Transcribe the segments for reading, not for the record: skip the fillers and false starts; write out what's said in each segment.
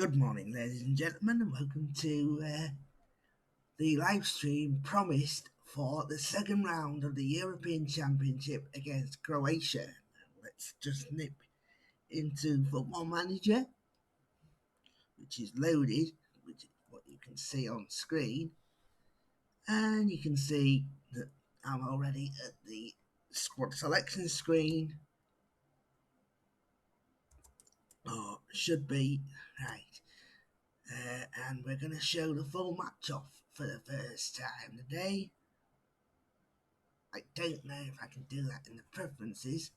Good morning, ladies and gentlemen, and welcome to the live stream promised for the second round of the European Championship against Croatia. Let's just nip into Football Manager, which is loaded, which is what you can see on screen. And you can see that I'm already at the squad selection screen. Or should be, right. And we're going to show the full match off for the first time today. I don't know if I can do that in the preferences,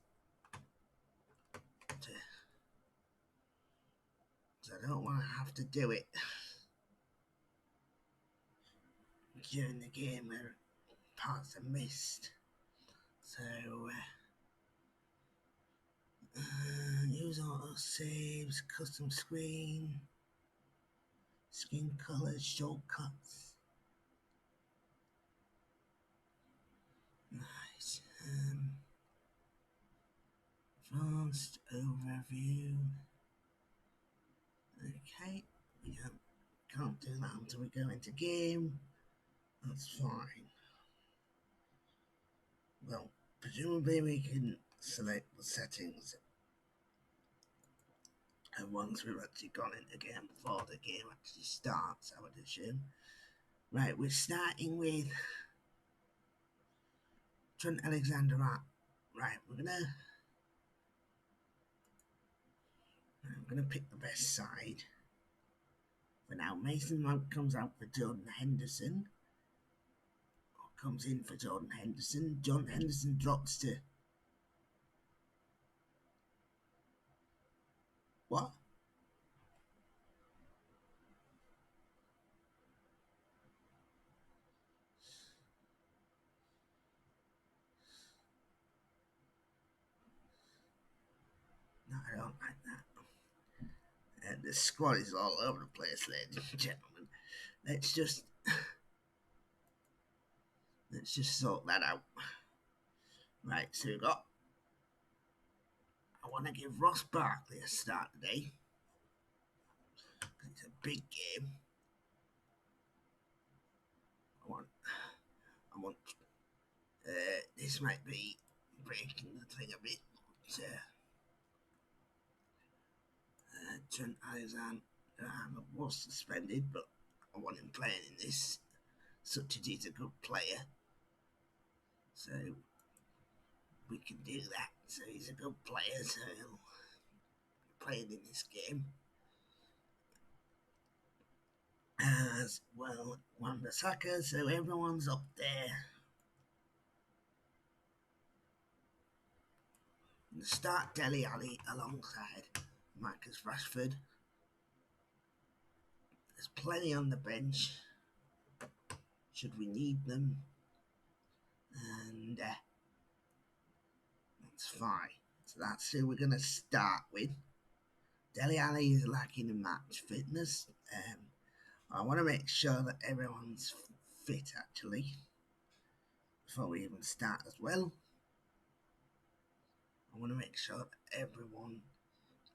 so I don't want to have to do it during the game where parts are missed. So use auto saves, custom screen, skin colors, shortcuts. Nice. Advanced overview. Okay, we can't do that until we go into game. That's fine. Well, presumably we can select the settings and once we've actually gone into game before the game actually starts, I would assume. Right, we're starting with Trent Alexander-Arnold. Right, I'm gonna pick the best side. For now, Mason Mount comes out for Jordan Henderson. Or comes in for Jordan Henderson. Jordan Henderson drops to what? No, I don't like that. And the squad is all over the place, ladies and gentlemen. Let's just sort that out. Right, so we've got. I want to give Ross Barkley a start today. It's a big game. I want. This might be breaking the thing a bit. Trent Alexander was suspended, but I want him playing in this. Such as he's a good player, so we can do that. So he's a good player, so he'll play in this game. As well, Wan-Bissaka, so everyone's up there. And start Dele Alli alongside Marcus Rashford. There's plenty on the bench should we need them, and that's fine. So that's who we're going to start with. Dele Alli is lacking in match fitness. I want to make sure that everyone's fit actually before we even start as well. I want to make sure that everyone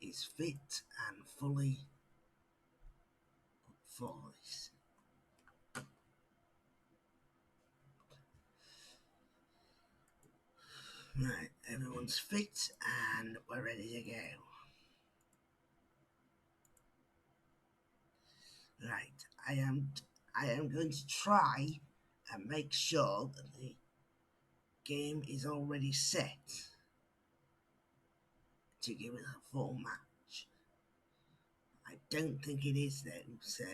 is fit and fully up for this. Right, everyone's fit and we're ready to go. Right, I am going to try and make sure that the game is already set to give us a full match. I don't think it is though, so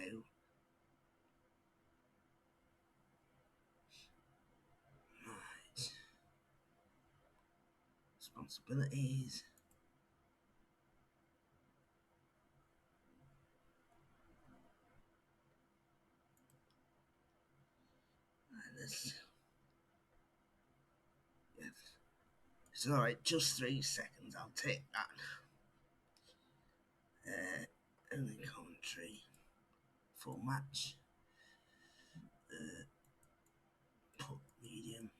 right. Responsibilities. It's alright, just 3 seconds, I'll take that. Only commentary, full match, put medium.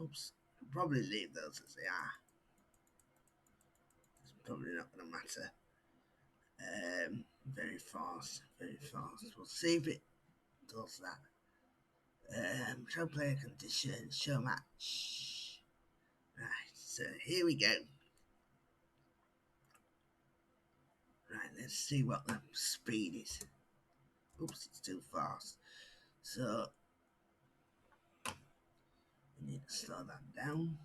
Oops. I'll probably leave those as they are. It's probably not going to matter. Very fast, very fast. We'll see if it does that. Show player conditions, show match. Right, so here we go. Right, let's see what the speed is. Oops, it's too fast. So we need to slow that down.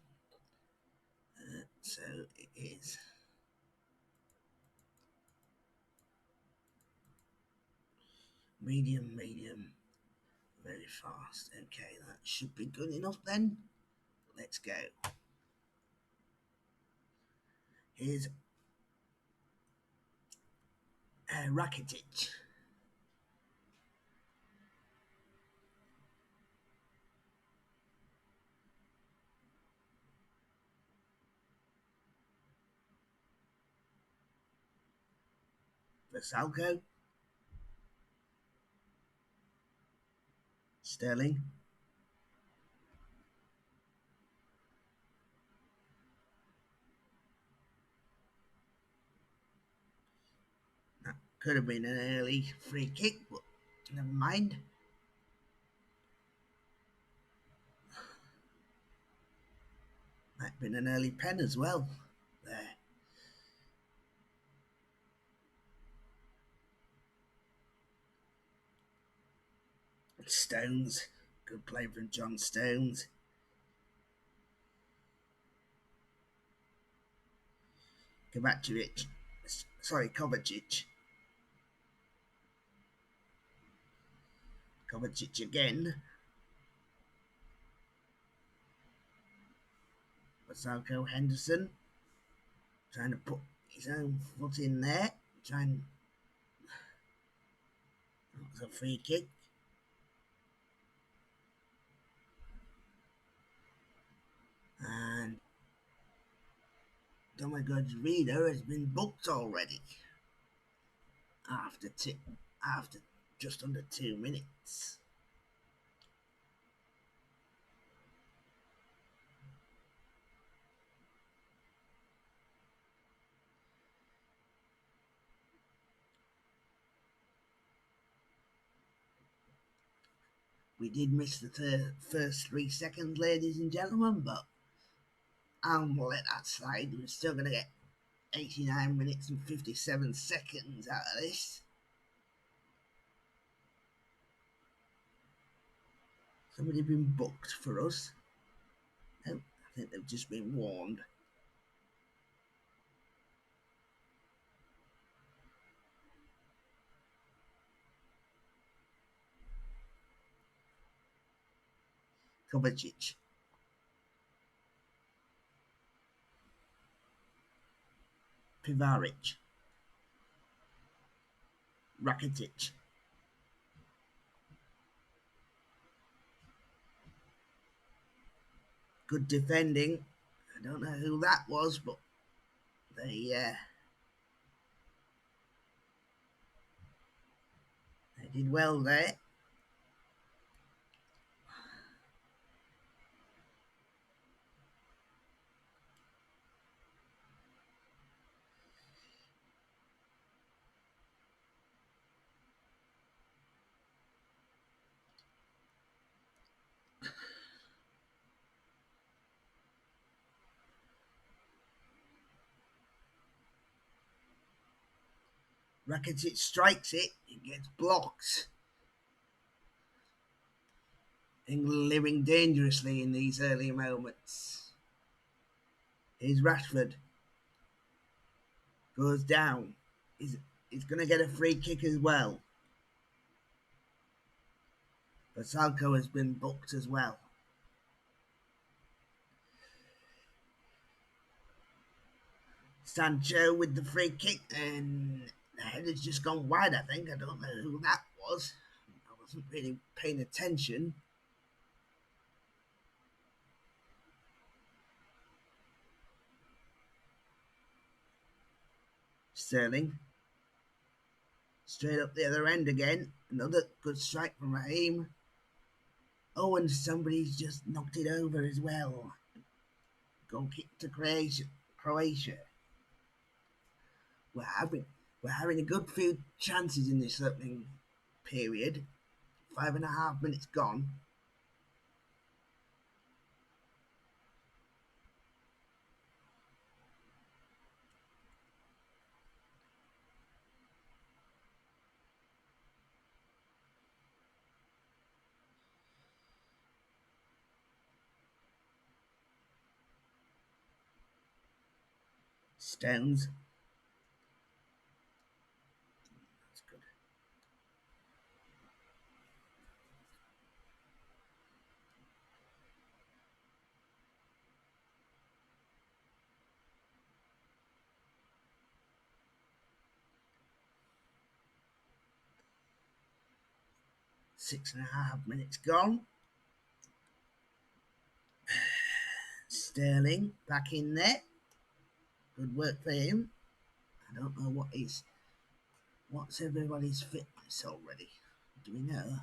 So it is medium, very fast. Okay, that should be good enough then. Let's go. Here's Rakitic. Versalco. Sterling. That could have been an early free kick, but never mind. Might have been an early pen as well. There. Stones. Good play from John Stones. Kovacic. Sorry, Kovacic. Kovacic again. Vasako Henderson. Trying to put his own foot in there. Trying. That's a free kick. And Domagoj Reader has been booked already. After just under 2 minutes. We did miss the first 3 seconds, ladies and gentlemen, but I'll let that slide. We're still going to get 89 minutes and 57 seconds out of this. Somebody been booked for us? No, I think they've just been warned. Kovacic. Pivaric. Rakitic. Good defending. I don't know who that was, but they did well there. Rakitic strikes it. It gets blocked. England living dangerously in these early moments. Here's Rashford. Goes down. He's going to get a free kick as well. But Salco has been booked as well. Sancho with the free kick, and the header's just gone wide, I think. I don't know who that was. I wasn't really paying attention. Sterling. Straight up the other end again. Another good strike from Raheem. Oh, and somebody's just knocked it over as well. Goal kick to Croatia. We're having we're having a good few chances in this opening period. 5.5 minutes gone. Stones. That's good. 6.5 minutes gone. Sterling back in there. Good work for him. I don't know what's everybody's fitness already. Do we know?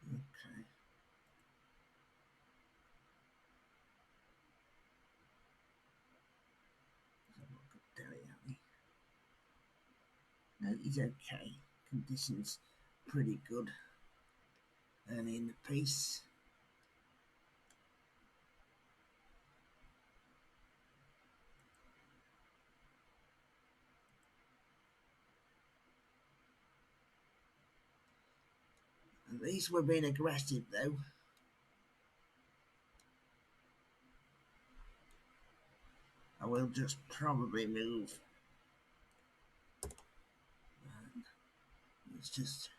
Okay. No, he's okay. Conditions pretty good early in the piece. At least we're being aggressive though. I will just probably move. It's just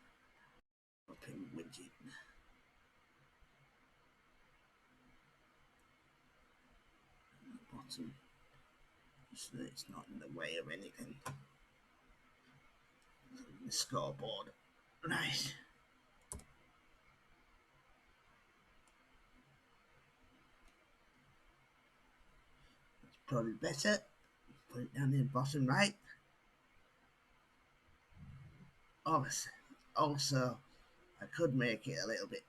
up in widget. Bottom, so it's not in the way of anything. The scoreboard, right? That's probably better. Put it down in the bottom right. Also, I could make it a little bit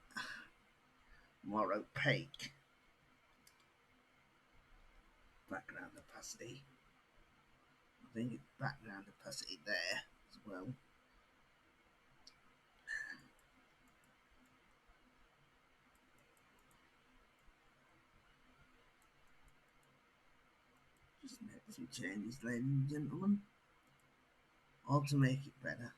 more opaque. Background opacity. I think it's background opacity there as well. Just make some changes, ladies and gentlemen, all to make it better.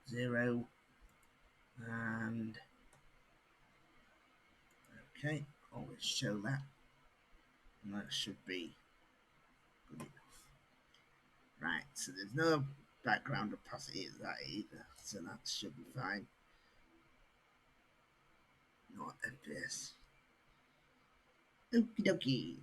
Zero and okay, always show that, and that should be good enough. Right, so there's no background opacity at that either, so that should be fine. Not FPS. Okie dokie.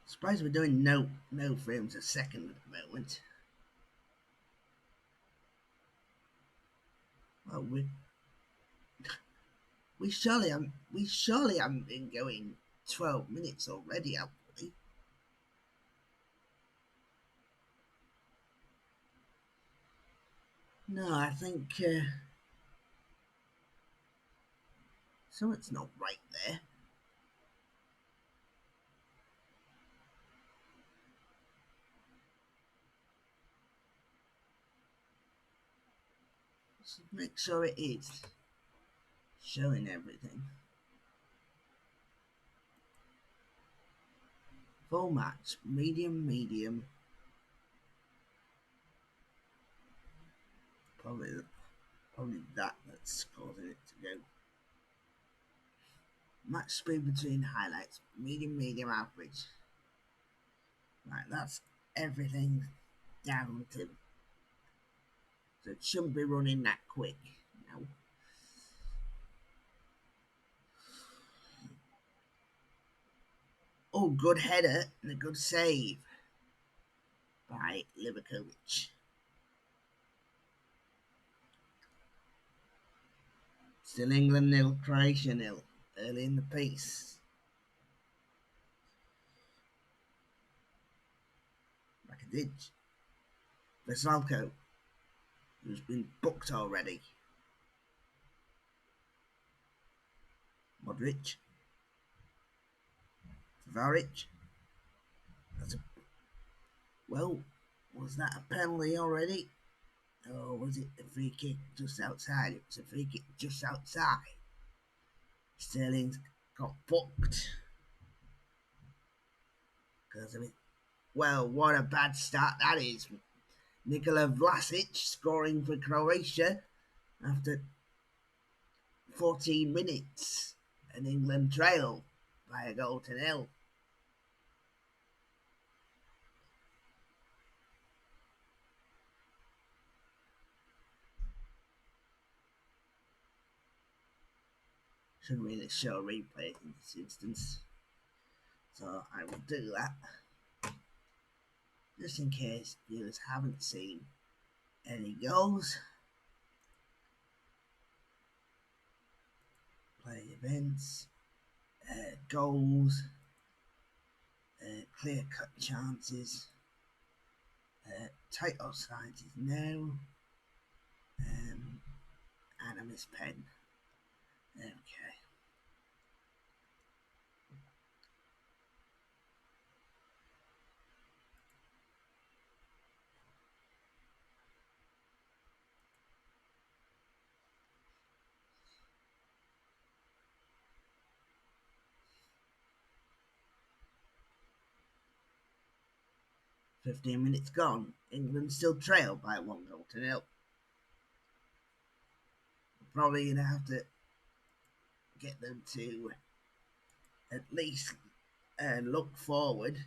Surprised we're doing no frames a second at the moment. Well, we surely haven't been going 12 minutes already, have we? No, I think something's not right there. Let's make sure it is. showing everything. Full match, medium, medium. Probably, probably that's causing it to go. Match speed between highlights, medium, medium, average. Right, that's everything down to. So it shouldn't be running that quick. No. Oh, good header and a good save by Livakovic. Still England nil, Croatia nil. Early in the piece. Rakitic. Vesalko, who's been booked already. Modric. Varic. Well, was that a penalty already? Or was it a free kick just outside? It was a free kick just outside. Sterling's got booked because of it. Well, what a bad start that is. Nikola Vlasic scoring for Croatia after 14 minutes. And England trail by a goal to nil. Should really show replay in this instance. So I will do that. Just in case viewers haven't seen any goals. Play events. Goals. Clear cut chances. Tight offside is no. And I miss pen. Okay. "15 minutes gone. England still trail by 1-0. Probably going to have to get them to at least look forward.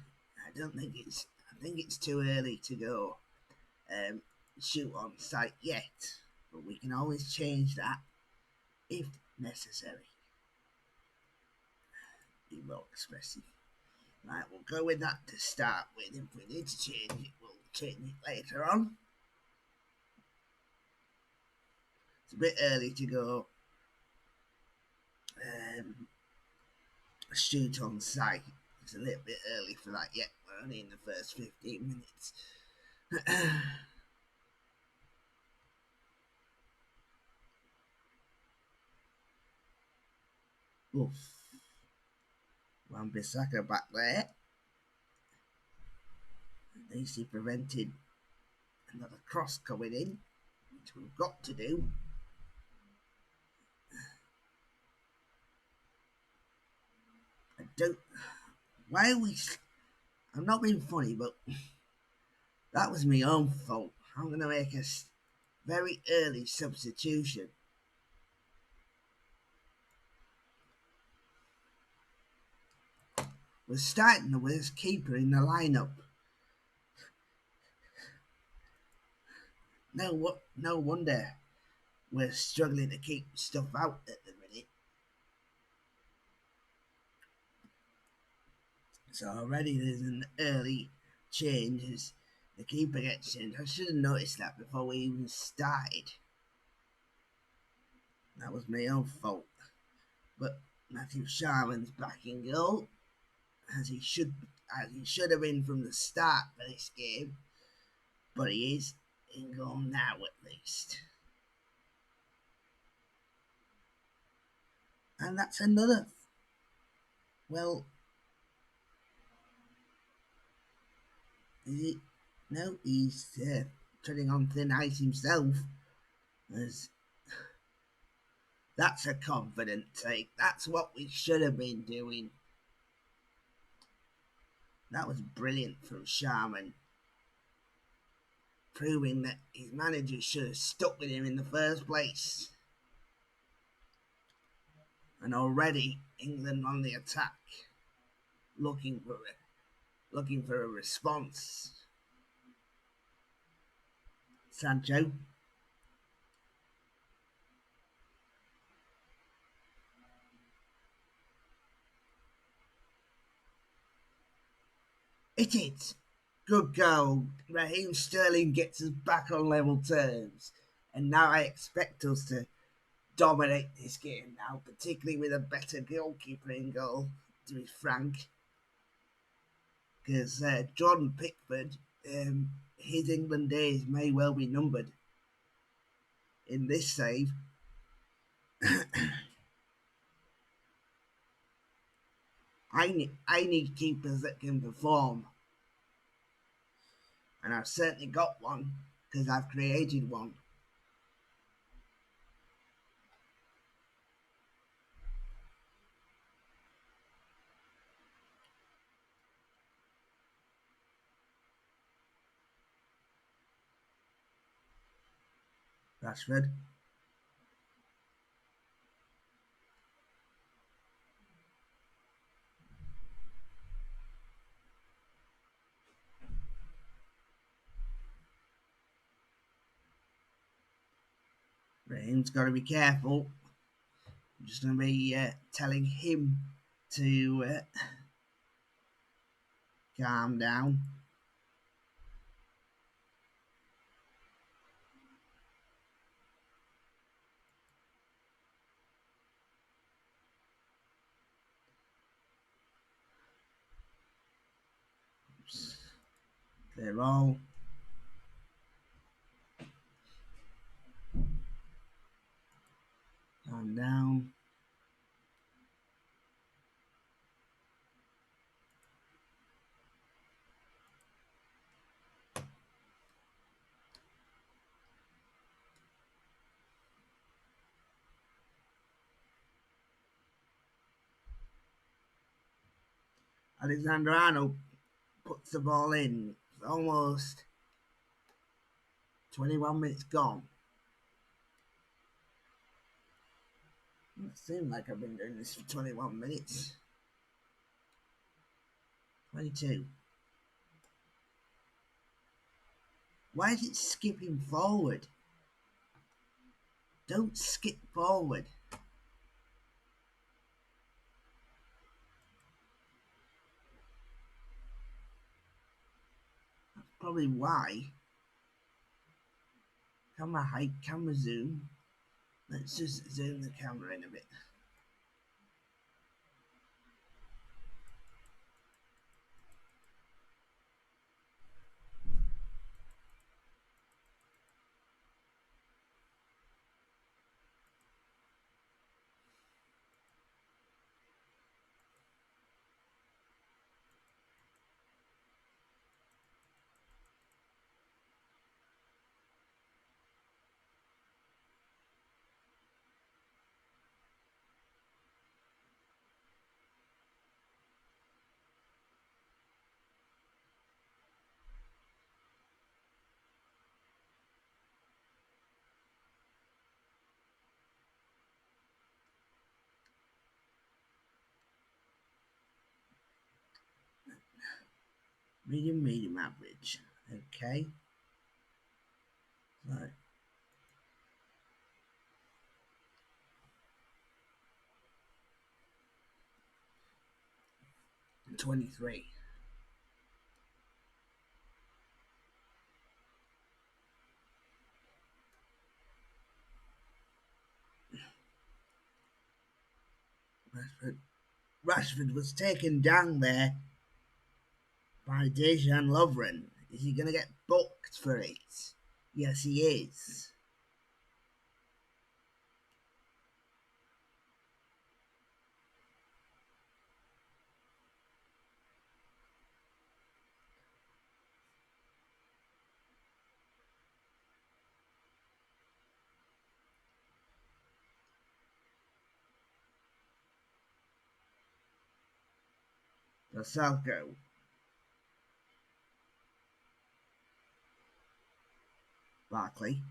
I think it's too early to go shoot on sight yet, but we can always change that if necessary. Be more expressive. Right, we'll go with that to start with. If we need to change it, we'll change it later on. It's a bit early to go shoot on sight. It's a little bit early for that yet. We're only in the first 15 minutes. Oof. Wan-Bissaka back there. At least he prevented another cross coming in, which we've got to do. I don't. Why are we? I'm not being funny, but that was my own fault. I'm going to make a very early substitution. We're starting the worst keeper in the lineup. No wonder we're struggling to keep stuff out at the minute. So already there's an early change as the keeper gets changed. I should have noticed that before we even started. That was my own fault. But Matthew Sharman's back in goal, as he should have been from the start of this game. But he is in goal now at least. And that's another. Well, no, he's treading on thin ice himself. As That's a confident take. That's what we should have been doing. That was brilliant from Sharman, proving that his manager should have stuck with him in the first place. And already England on the attack, looking for a response. Sancho. It is. Good goal. Raheem Sterling gets us back on level terms. And now I expect us to dominate this game now, particularly with a better goalkeeper in goal, to be frank. Because Jordan Pickford, his England days may well be numbered in this save. I need keepers that can perform, and I've certainly got one because I've created one. Rashford. Raheem's got to be careful. I'm just going to be telling him to calm down. Clear all. Calm down. Alexander Arnold puts the ball in. It's almost 21 minutes gone. It seems like I've been doing this for 21 minutes. 22. Why is it skipping forward? Don't skip forward. That's probably why. Camera height, camera zoom. Let's just zoom the camera in a bit. Medium average. Okay. Right. 23. Rashford was taken down there by Dejan Lovren. Is he going to get booked for it? Yes, he is. Salco, Barkley,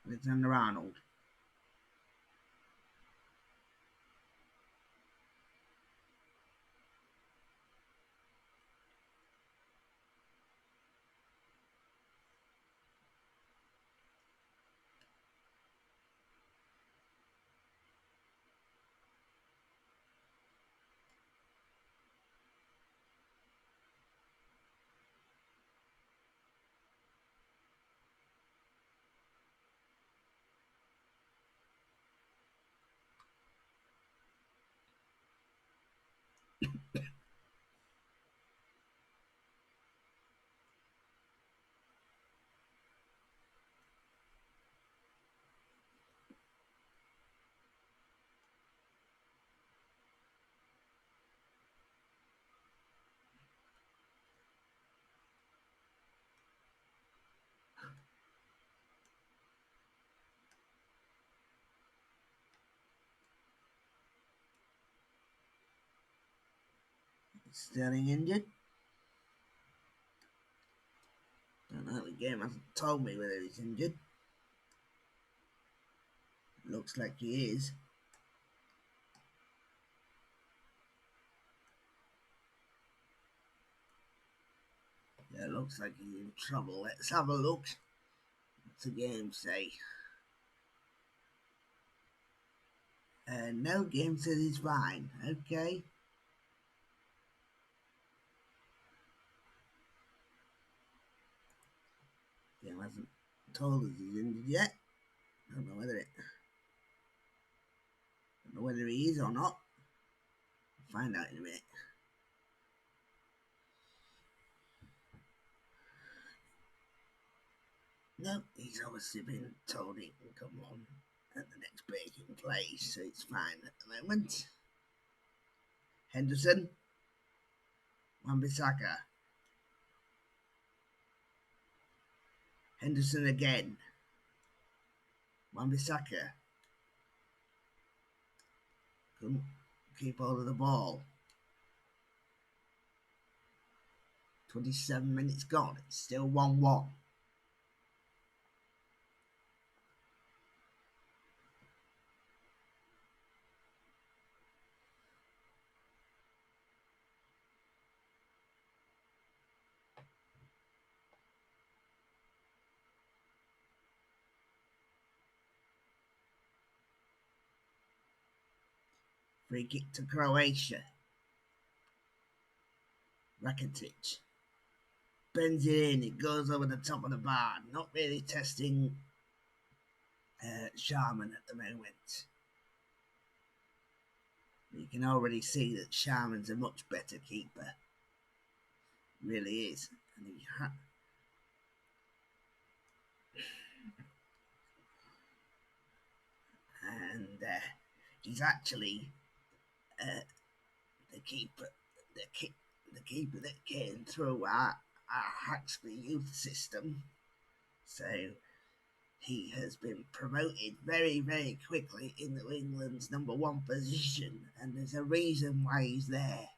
Alexander Arnold. Sterling injured. Don't know, the game hasn't told me whether he's injured. Looks like he is. Yeah, looks like he's in trouble. Let's have a look. What's the game say? No, game says he's fine. Okay. Game hasn't told us he's injured yet. Don't know whether he is or not. We'll find out in a minute. No, he's obviously been told he can come on at the next break in play, so it's fine at the moment. Henderson, Wan-Bissaka. Henderson again. Wan-Bissaka. Couldn't keep hold of the ball. 27 minutes gone. It's still 1-1. Free kick to Croatia. Rakitic. Bends it in. It goes over the top of the bar. Not really testing Sharman at the moment. You can already see that Sharman's a much better keeper. Really is. And he's actually the keeper that came through our Haxby youth system. So he has been promoted very, very quickly into England's number 1 position, and there's a reason why he's there.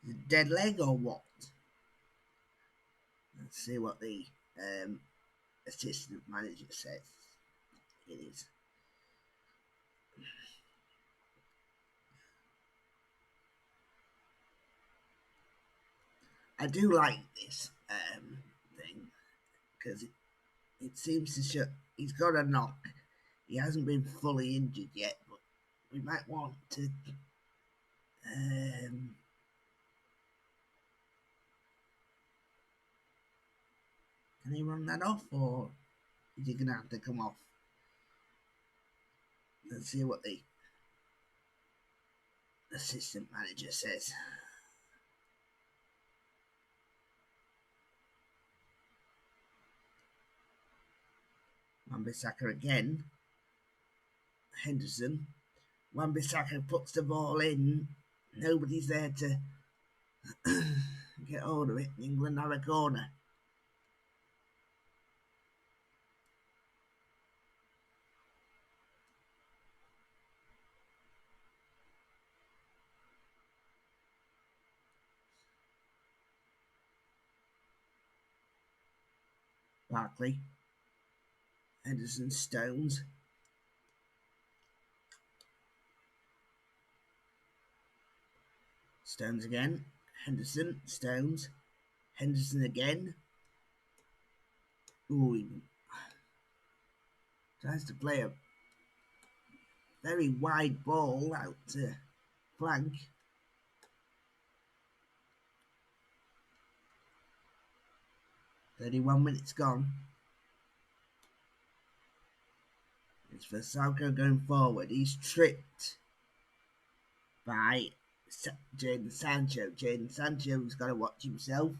Is it dead leg or what? Let's see what the assistant manager says. It is. I do like this thing because it seems to show he's got a knock. He hasn't been fully injured yet, but we might want to can he run that off, or is he going to have to come off? Let's see what the assistant manager says. Wan-Bissaka again. Henderson. Wan-Bissaka puts the ball in. Nobody's there to get hold of it. England have a corner. Barkley, Henderson, Stones. Stones again, Henderson, Stones, Henderson again. Ooh, he tries to play a very wide ball out to flank. "31 minutes gone." It's for Salko going forward. He's tripped by Jadon Sancho. Jadon Sancho's got to watch himself.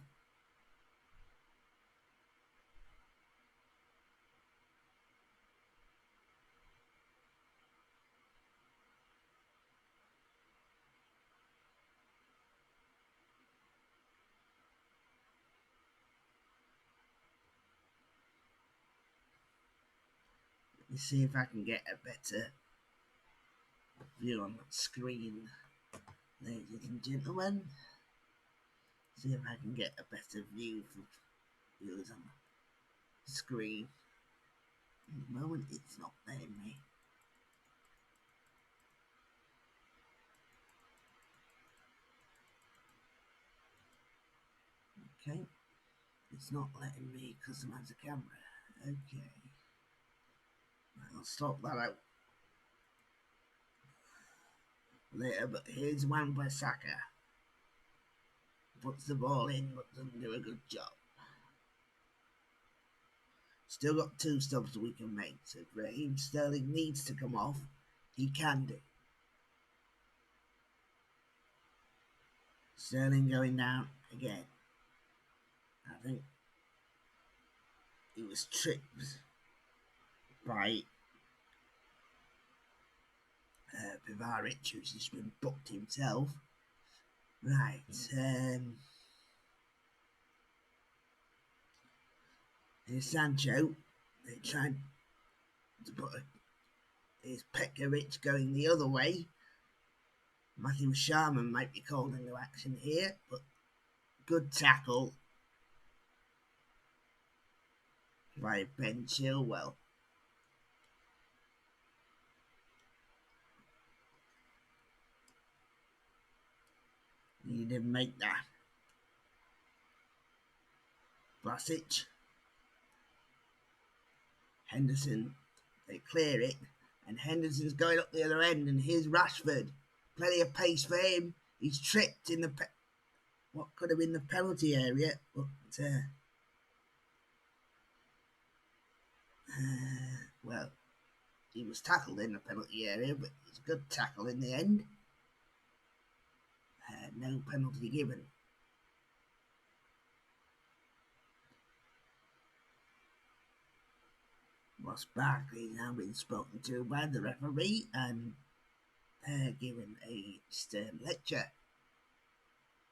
Let me see if I can get a better view on that screen, ladies and gentlemen. See if I can get a better view for viewers on the screen. At the moment, it's not letting me. Okay, it's not letting me customize the camera. Okay, I'll sort that out later. But here's Wan-Bissaka. Puts the ball in, but doesn't do a good job. Still got 2 stops we can make. So if Raheem Sterling needs to come off, he can do. Sterling going down again. I think he was tripped by Pivaric, who's just been booked himself. Right. Here's Sancho. They tried to put here's Petkovic going the other way. Matthew Sharman might be called into action here, but good tackle by Ben Chilwell. He didn't make that. Vlasic. Henderson. They clear it, and Henderson's going up the other end, and here's Rashford. Plenty of pace for him. He's tripped in what could have been the penalty area, but well, he was tackled in the penalty area, but it was a good tackle in the end. No penalty given. Ross Barkley now been spoken to by the referee and given a stern lecture.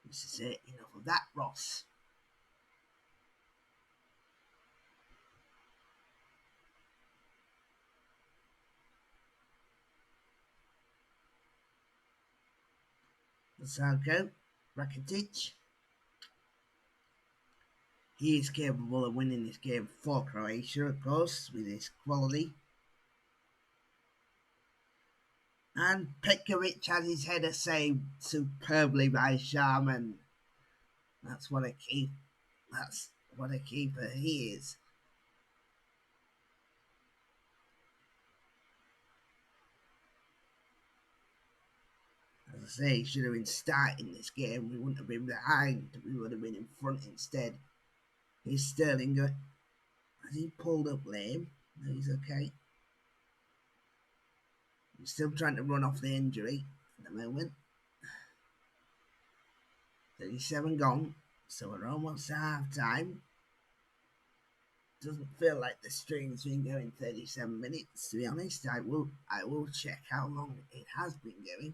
This is it. Enough of that, Ross. Salko, Rakitic. He is capable of winning this game for Croatia, of course, with his quality. And Petkovic has his header saved superbly by Sharman. That's what a keeper he is. As I say, he should have been starting this game. We wouldn't have been behind. We would have been in front instead. Here's Sterling. Has he pulled up lame? No, he's okay. He's still trying to run off the injury at the moment. 37 gone, so we're almost at half time. Doesn't feel like the stream's been going 37 minutes, to be honest. I will check how long it has been going.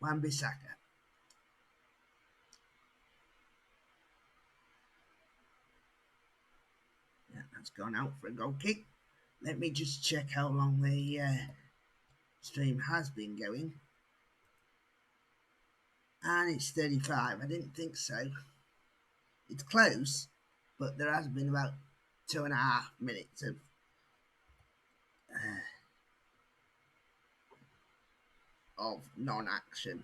Wan-Bissaka. Yeah, that's gone out for a goal kick. Let me just check how long stream has been going. And it's 35. I didn't think so. It's close, but there has been about 2.5 minutes of non-action.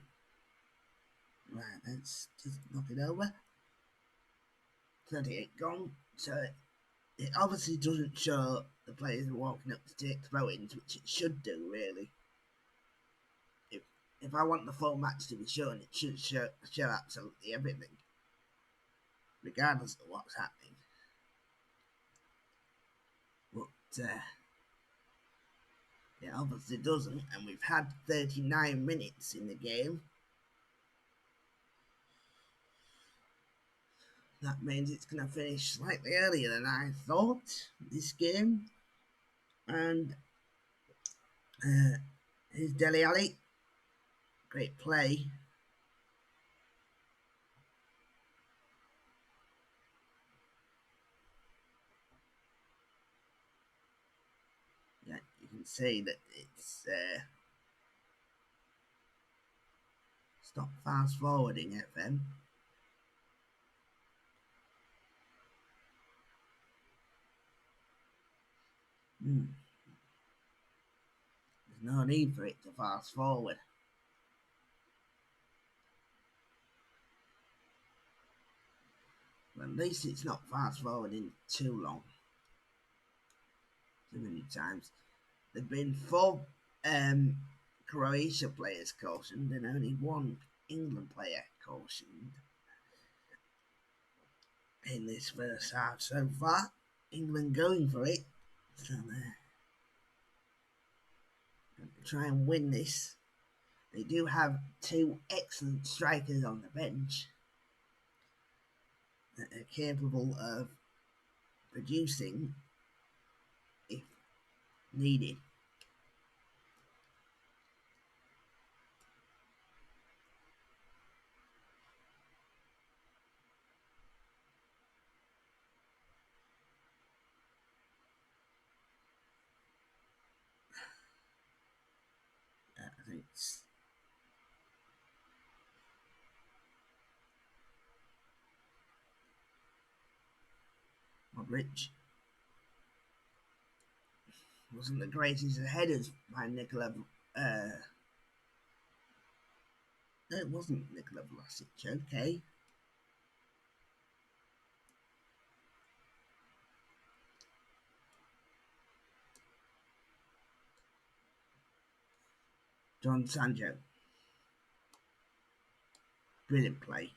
Right, let's just knock it over. 38 gone. So it obviously doesn't show the players walking up to take throw-ins, which it should do, really. If I want the full match to be shown, it should show absolutely everything, regardless of what's happening. But it obviously doesn't, and we've had 39 minutes in the game. That means it's going to finish slightly earlier than I thought, this game. And here's Dele Alli. Great play. Yeah, you can see that it's stop fast forwarding FM. There's no need for it to fast forward. But at least it's not fast forwarding too long. Too many times. There have been 4 Croatia players cautioned and only 1 England player cautioned in this first half so far. England going for it. So they're going to try and win this. They do have 2 excellent strikers on the bench that are capable of producing if needed. I think it's Modric wasn't the greatest of headers by Nikola. It wasn't Nikola Vlasic, okay. John Sancho. Brilliant play.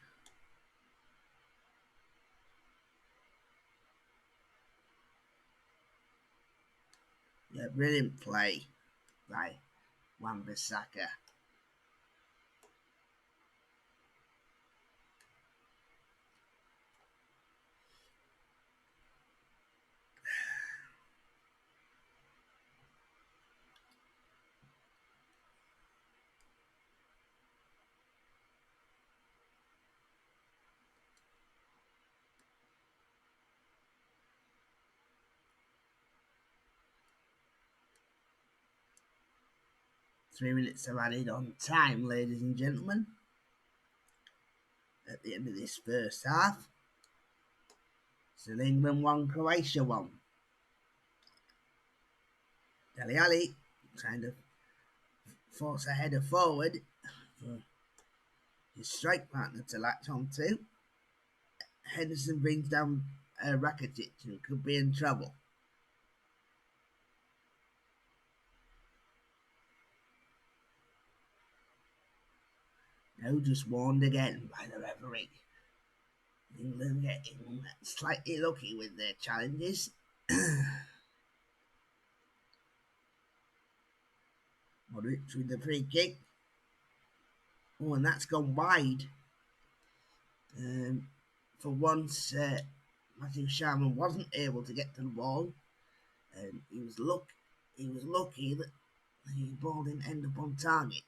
Yeah, brilliant play by Wan-Bissaka. Three minutes of added on time, ladies and gentlemen. At the end of this first half. Still England 1, Croatia 1. Dele Alli trying to force a header forward for his strike partner to latch onto. Henderson brings down Rakitic and could be in trouble. No, just warned again by the referee. England getting slightly lucky with their challenges. Modric with the free kick. Oh, and that's gone wide. For once, Matthew Sharman wasn't able to get to the ball. He was lucky that the ball didn't end up on target.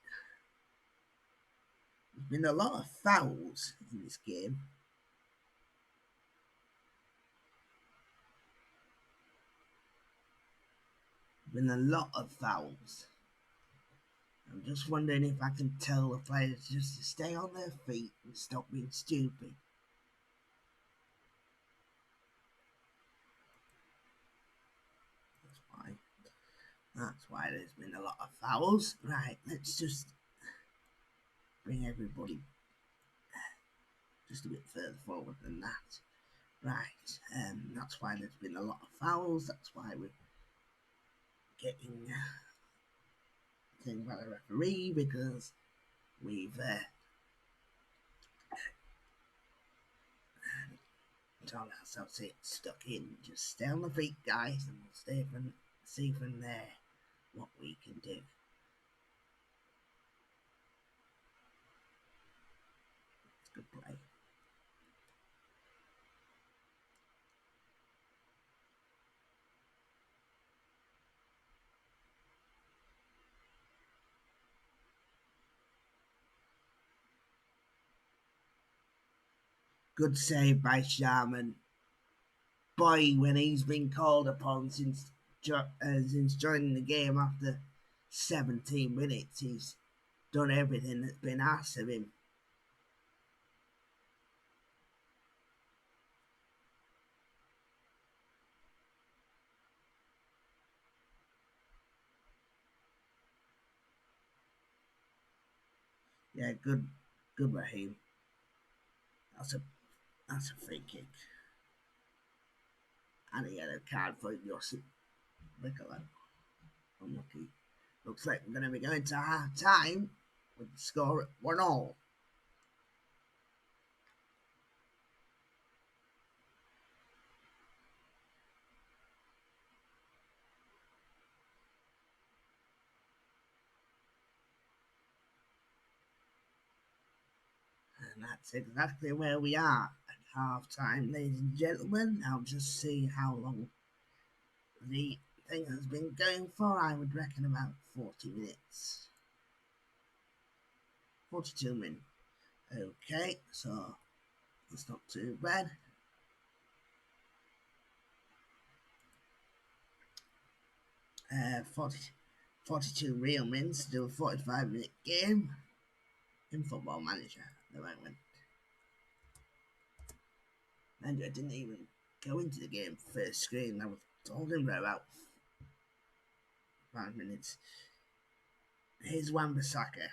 There's been a lot of fouls in this game. Been a lot of fouls. I'm just wondering if I can tell the players just to stay on their feet and stop being stupid. That's why. That's why there's been a lot of fouls. Right, let's just bring everybody just a bit further forward than that. Right, that's why there's been a lot of fouls. That's why we're getting thing by the referee, because we've told ourselves it's stuck in. Just stay on the feet, guys, and we'll see from there what we can do. Good play. Good save by Sharman. Boy, when he's been called upon since joining the game after 17 minutes, he's done everything that's been asked of him. Yeah, good Raheem. That's a free kick. And a yellow card for Josip Nicola. Unlucky. Looks like we're going to be going to half time with the score at 1-1. And that's exactly where we are at half time, ladies and gentlemen. I'll just see how long the thing has been going for. I would reckon about 40 minutes. 42 minutes. Okay, so that's not too bad. 42 real minutes to do a 45-minute game in Football Manager at the moment. And I didn't even go into the game first screen. I was talking for about 5 minutes. Here's Wan-Bissaka.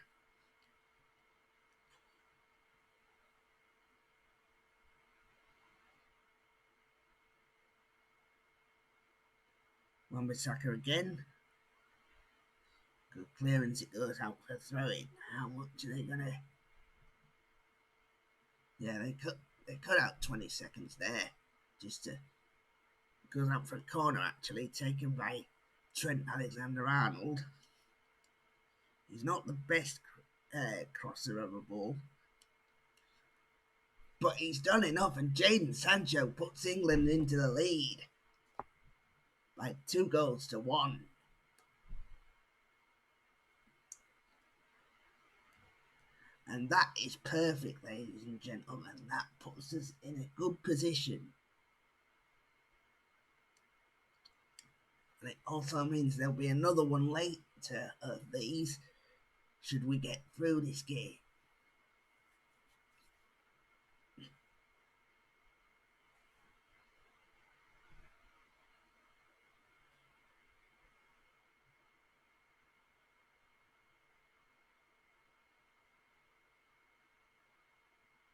Wan-Bissaka again. Good clearance, it goes out for throwing. How much are they gonna? Yeah, they cut out 20 seconds there, just to goes out for a corner actually, taken by Trent Alexander-Arnold. He's not the best crosser of a ball, but he's done enough, and Jadon Sancho puts England into the lead by 2-1. And that is perfect, ladies and gentlemen. That puts us in a good position. And it also means there'll be another one later of these, should we get through this game.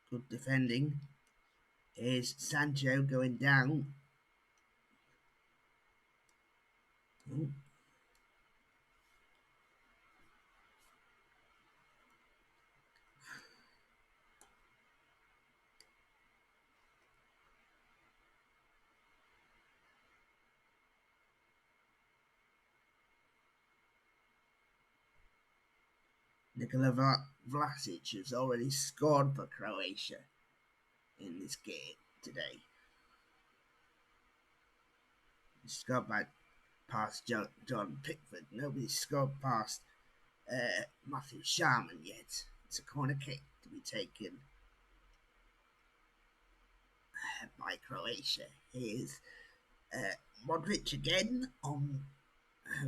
Good defending. Here's Sancho going down. Ooh. Nikola Vlasic has already scored for Croatia in this game today. He scored past John Pickford. Nobody's scored past Matthew Sharman yet. It's a corner kick to be taken by Croatia. Here's Modric again on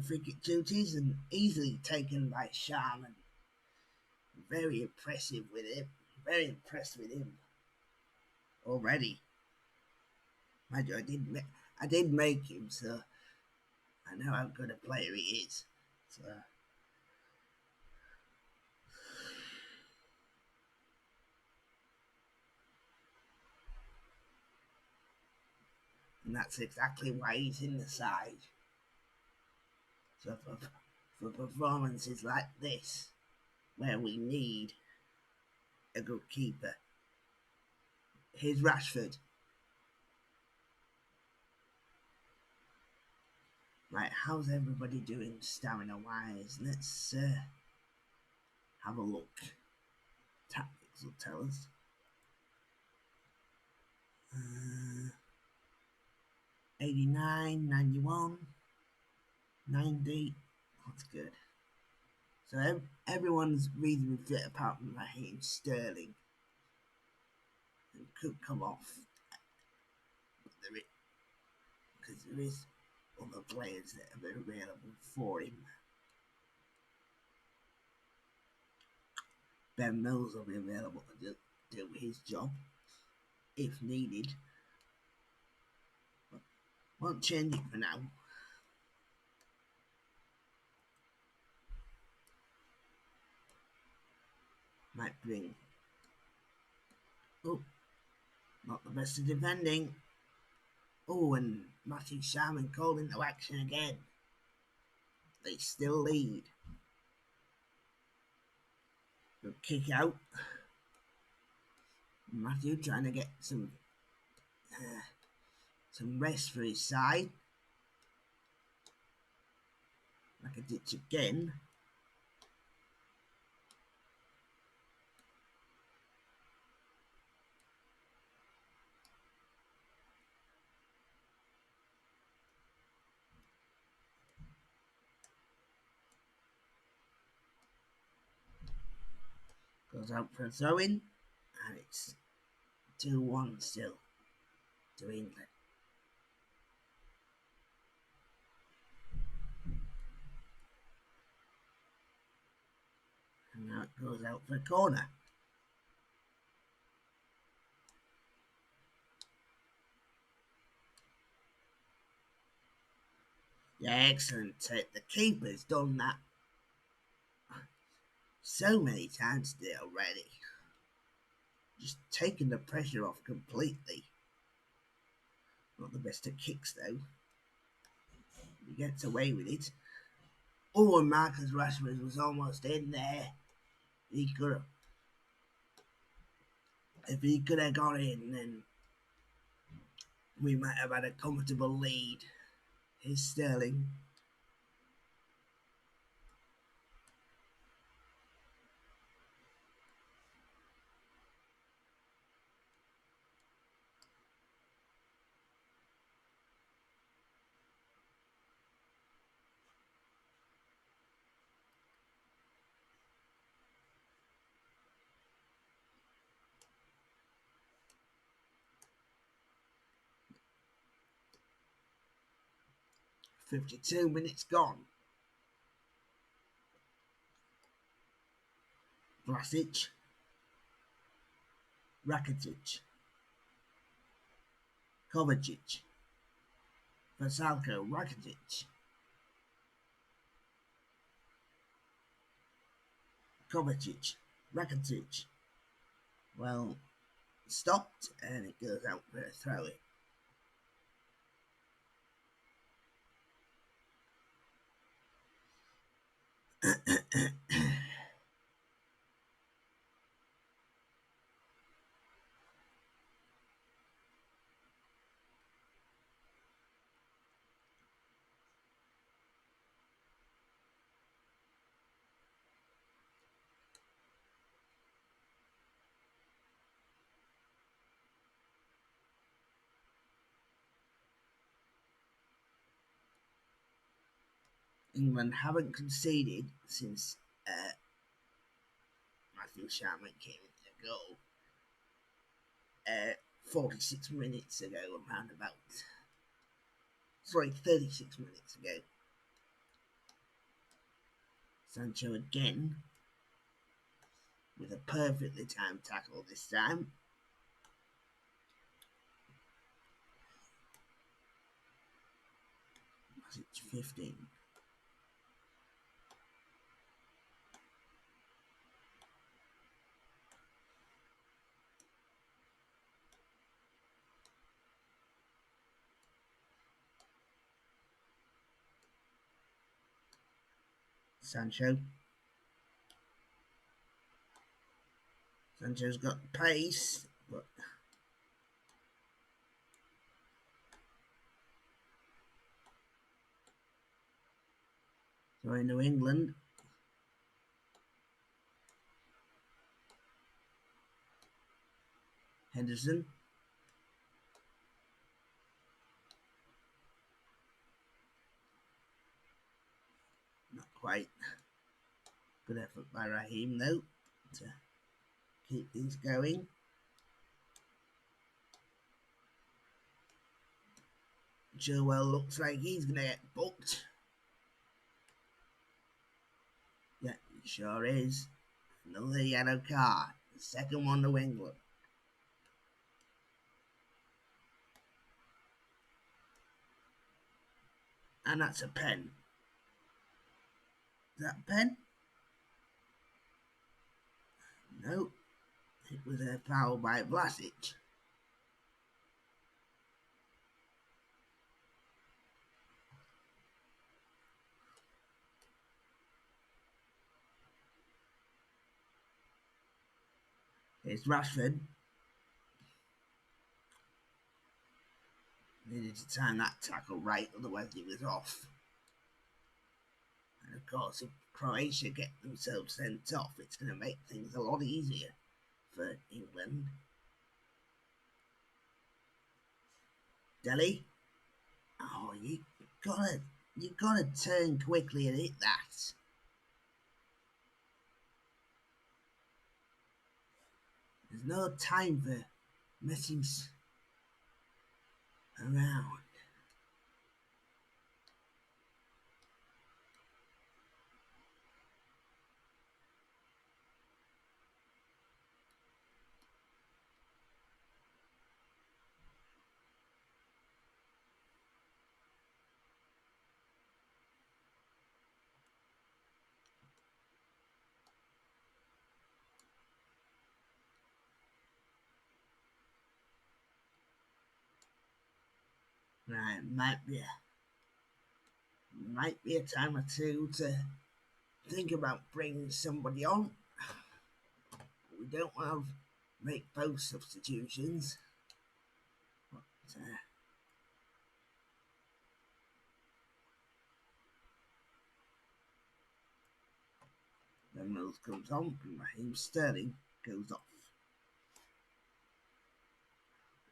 free kick duties and easily taken by Sharman. Very impressive with him. Very impressed with him already. Mind you, I did make him, so I know how good a player he is. So, and that's exactly why he's in the side. So for performances like this, where we need a good keeper, here's Rashford. Right, how's everybody doing stamina-wise? Let's have a look. Tactics will tell us. 89, 91, 90. That's good. So everyone's reasonably fit apart from Raheem Sterling. It could come off. Because there is other players that are available for him. Ben Mills will be available to do his job if needed. But won't change it for now. Might bring. Oh, not the best of defending. Oh, and Matthew Sharman called into action again. They still lead. Good kick out. Matthew trying to get some rest for his side. Like a ditch again. Goes out for a throw-in, and it's 2-1 still to England. And now it goes out for a corner. Yeah, excellent. The keeper's done that so many times today already. Just taking the pressure off completely. Not the best at kicks though. He gets away with it. Oh, and Marcus Rashford was almost in there. He could have. If he could have got in, then we might have had a comfortable lead. Here's Sterling. "52 minutes gone. Vlasic, Rakitic, Kovacic, Vasalko, Rakitic, Kovacic, Rakitic." Well, stopped, and it goes out for a throw-in. England haven't conceded since Matthew Sharman came into goal 46 minutes ago, around about. Sorry, 36 minutes ago. Sancho again with a perfectly timed tackle this time. It's 15. Sancho's got pace, but so in New England. Henderson. Not quite. Good effort by Raheem though to keep things going. Chilwell looks like he's going to get booked. Yeah, he sure is. Another yellow card. The second one to England. And that's a pen. Is that a pen? No. It was a foul by Vlasic. It's Rashford. Needed to time that tackle right, otherwise he was off. And of course, if Croatia get themselves sent off, it's going to make things a lot easier for England. Delhi. Oh, you gotta turn quickly and hit that. There's no time for messing around. Right, might be a time or two to think about bringing somebody on. We don't want to make both substitutions. But, then Mills comes on and Raheem Sterling goes off.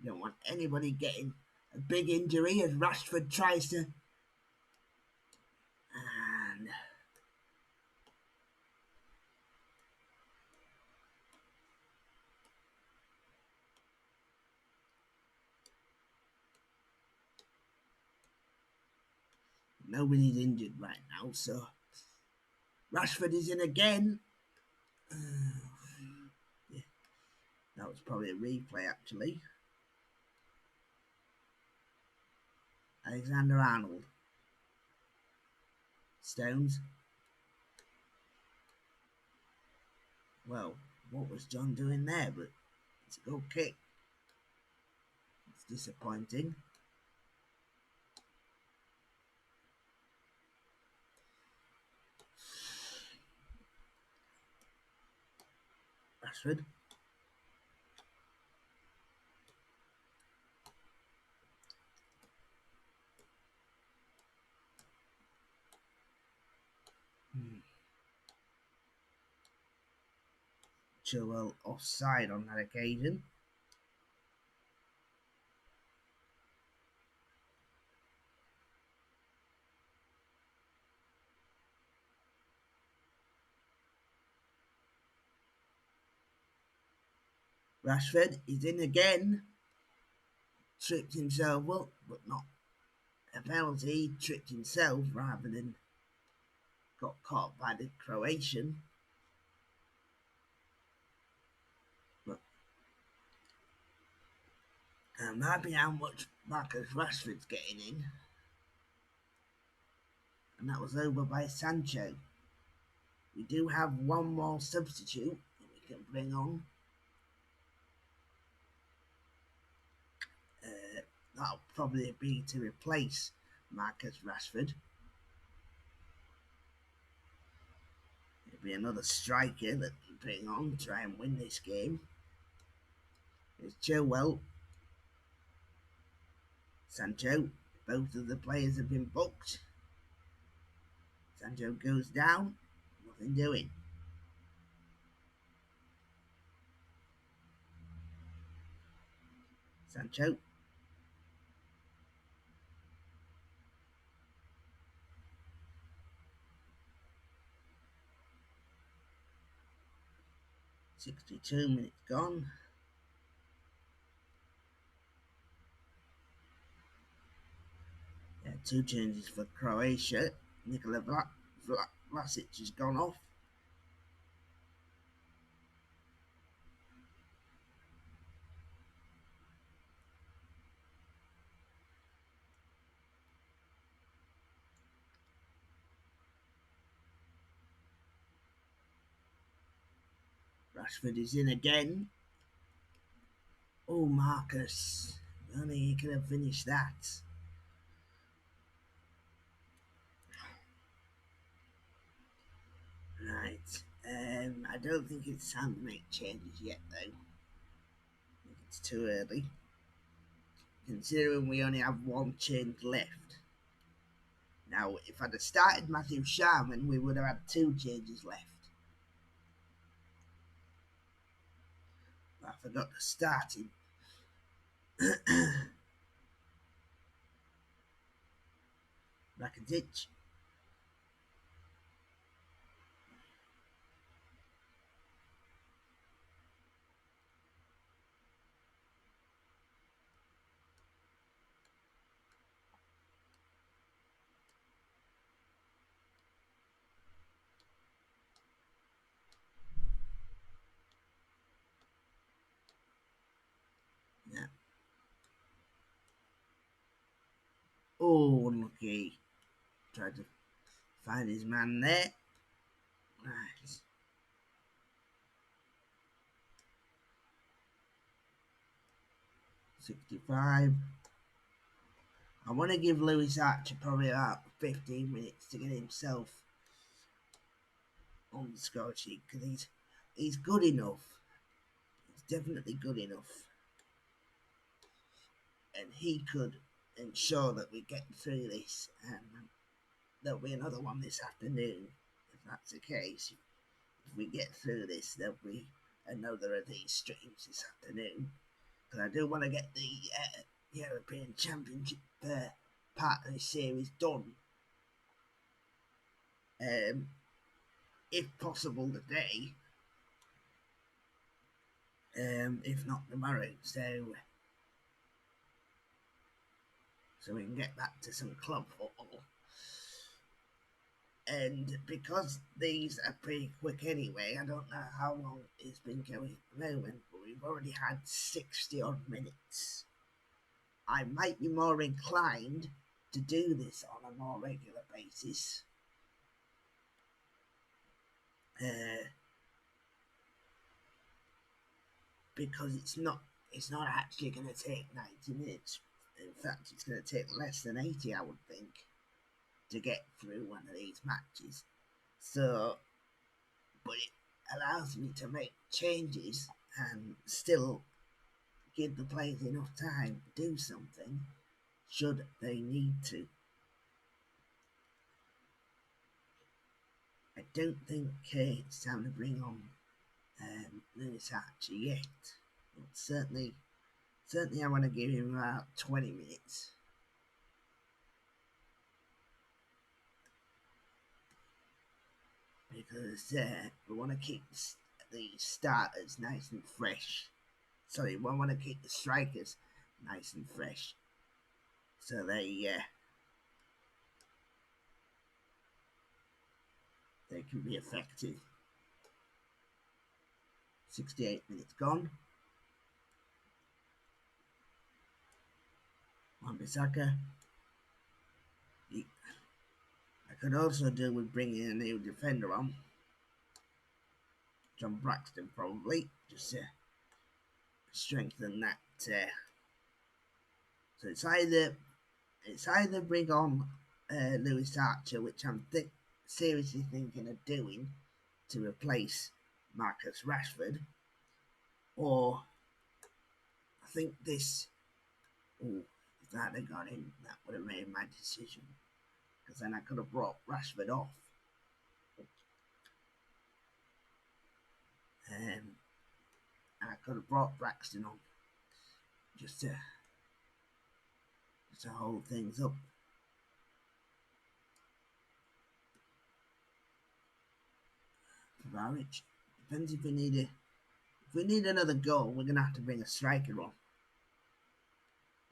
We don't want anybody getting a big injury as Rashford tries to. And nobody's injured right now, so Rashford is in again. Yeah, that was probably a replay actually. Alexander-Arnold. Stones. Well, what was John doing there? But it's a good kick. It's disappointing. Rashford. Chilwell offside on that occasion. Rashford is in again. Tripped himself up, but not a penalty. He tripped himself rather than got caught by the Croatian. But might be how much Marcus Rashford's getting in. And that was over by Sancho. We do have one more substitute that we can bring on. That'll probably be to replace Marcus Rashford. It'll be another striker that we bring on to try and win this game. It's Chilwell, Sancho. Both of the players have been booked. Sancho goes down, nothing doing. Sancho. "62 minutes gone. Yeah, two changes for Croatia. Nikola Vlasic has gone off. Rashford is in again. Oh, Marcus. Only he could have finished that. Right. I don't think it's time to make changes yet, though. I think it's too early. Considering we only have one change left. Now, if I'd have started Matthew Sharman, we would have had two changes left. But I forgot to start him. Rakitic. Yeah. Oh, unlucky. Tried to find his man there. Right. "65. I want to give Lewis Archer probably about 15 minutes to get himself on the score sheet because he's good enough. He's definitely good enough. And he could ensure that we get through this. And there'll be another one this afternoon. If that's the case, if we get through this, there'll be another of these streams this afternoon. Because I do want to get the European Championship part of this series done. If possible today. If not tomorrow. So we can get back to some club football. And because these are pretty quick anyway, I don't know how long it's been going at the moment, but we've already had 60 odd minutes. I might be more inclined to do this on a more regular basis. Because it's not actually going to take 90 minutes. In fact, it's going to take less than 80, I would think, to get through one of these matches. So, but it allows me to make changes and still give the players enough time to do something should they need to. I don't think it's time to bring on Lewis Archer yet. But certainly I want to give him about 20 minutes. Because we want to keep the starters nice and fresh. Sorry, we want to keep the strikers nice and fresh. So they they can be effective. 68 minutes gone. Wan-Bissaka. I could also do with bringing a new defender on. John Braxton probably, just to strengthen that. So it's either bring on Lewis Archer, which I'm seriously thinking of doing to replace Marcus Rashford, or I think this. Oh, if that had got him, that would have made my decision, because then I could have brought Rashford off. And I could have brought Braxton on just to hold things up. Varich. Depends if we need another goal, we're gonna have to bring a striker on.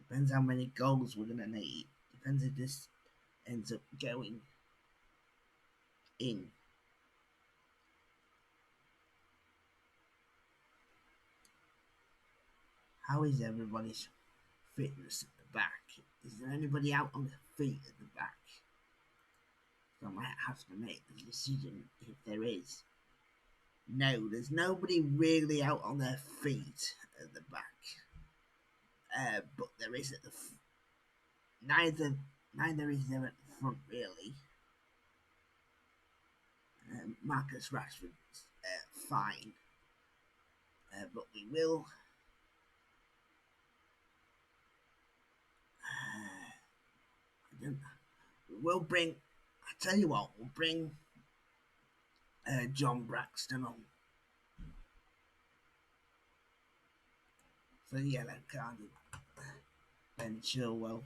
Depends how many goals we're gonna need. Depends if this ends up going in. How is everybody's fitness at the back? Is there anybody out on their feet at the back? So I might have to make the decision if there is. No, there's nobody really out on their feet at the back. But there is at the neither is there at the front really. Marcus Rashford's fine, but we will. We'll bring. I tell you what, we'll bring John Braxton on for the yellow carded Ben Chilwell,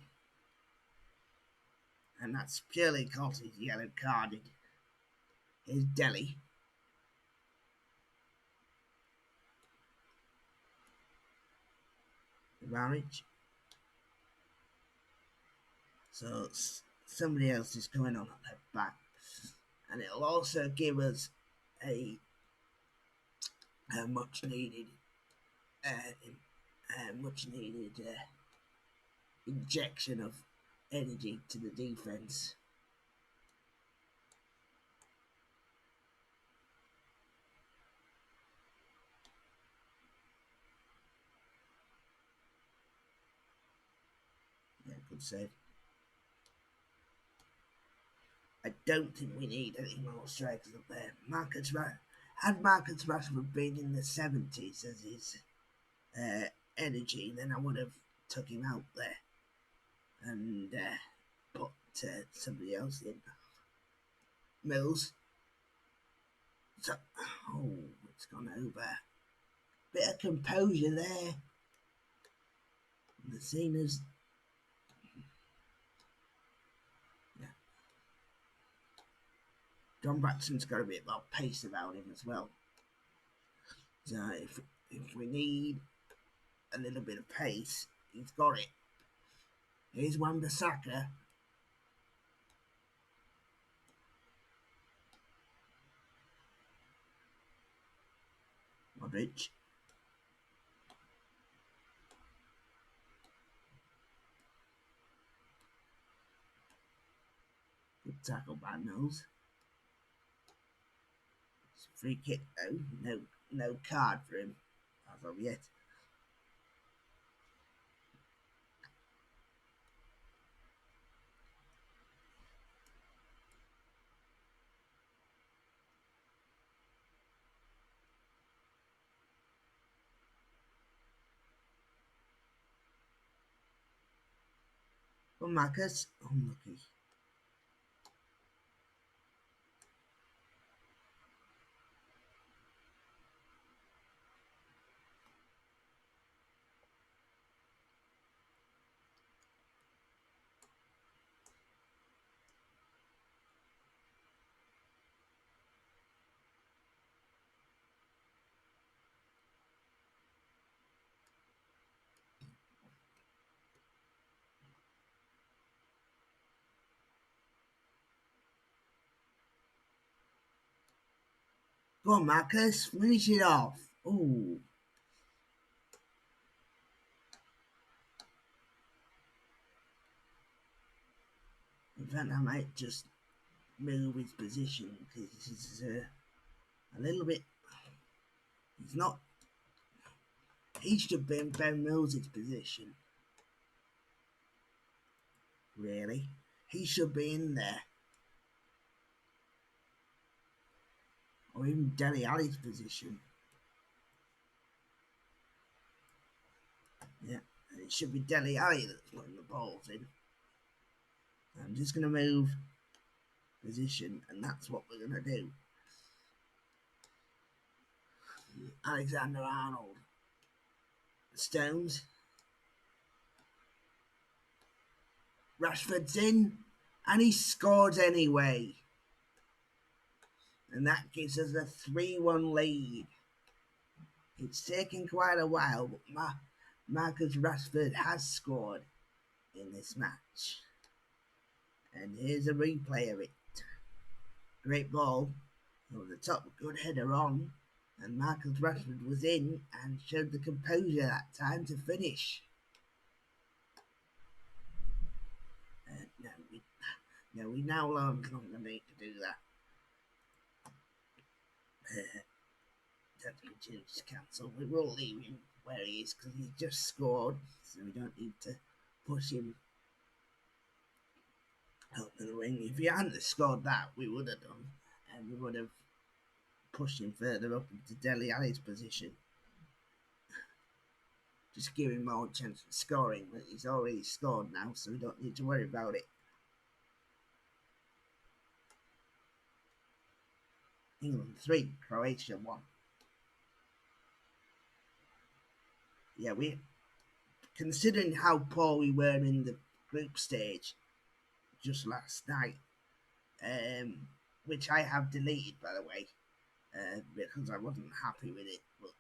and that's purely because he's yellow carded. Here's Delhi. Marriage. So somebody else is coming on at their back, and it'll also give us a much needed injection of energy to the defense. Yeah, good save. I don't think we need any more strikers up there. Had Marcus Rashford been in the 70s as his energy, then I would have took him out there and put somebody else in. Mills. So, it's gone over. Bit of composure there. The scene is. Yeah. John Braxton's got a bit more pace about him as well. So if we need a little bit of pace, he's got it. Here's Wan-Bissaka. Modric. Good tackle by Mills. It's a free kick though. No card for him as of yet. Well, Marcus, unlucky. Go on, Marcus, finish it off. Ooh. In fact, I might just move his position because he's a little bit. He's not. He should be in Ben Mill's position. Really, he should be in there, or even Dele Alli's position. Yeah, it should be Dele Alli that's putting the balls in. I'm just going to move position, and that's what we're going to do. Alexander-Arnold. Stones. Rashford's in, and he scored anyway. And that gives us a 3-1 lead. It's taken quite a while, but Marcus Rashford has scored in this match. And here's a replay of it. Great ball over the top, good header on, and Marcus Rashford was in and showed the composure that time to finish. No, we now learn from the need to do that. Don't need to just cancel. We will leave him where he is because he's just scored, so we don't need to push him up in the wing. If he hadn't scored that, we would have done, and we would have pushed him further up into Dele Alli's position. Just give him more chance of scoring, but he's already scored now, so we don't need to worry about it. England 3, Croatia 1. Yeah, considering how poor we were in the group stage just last night, which I have deleted, by the way, because I wasn't happy with it, but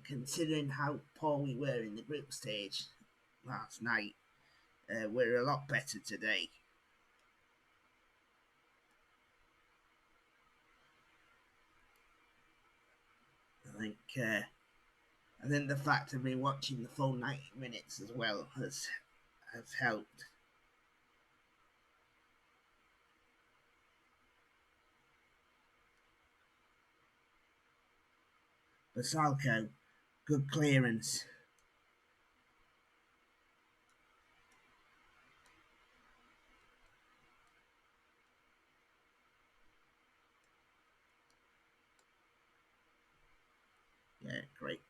considering how poor we were in the group stage last night, we're a lot better today. I think the fact of me watching the full 90 minutes as well has helped. Basalco, good clearance. Yeah, great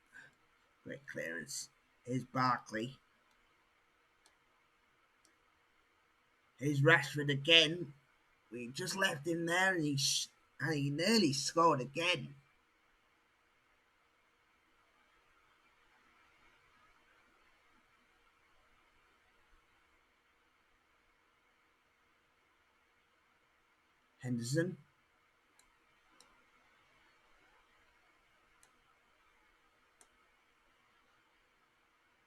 clearance. Here's Barkley. Here's Rashford again. We just left him there, and he nearly scored again. Henderson.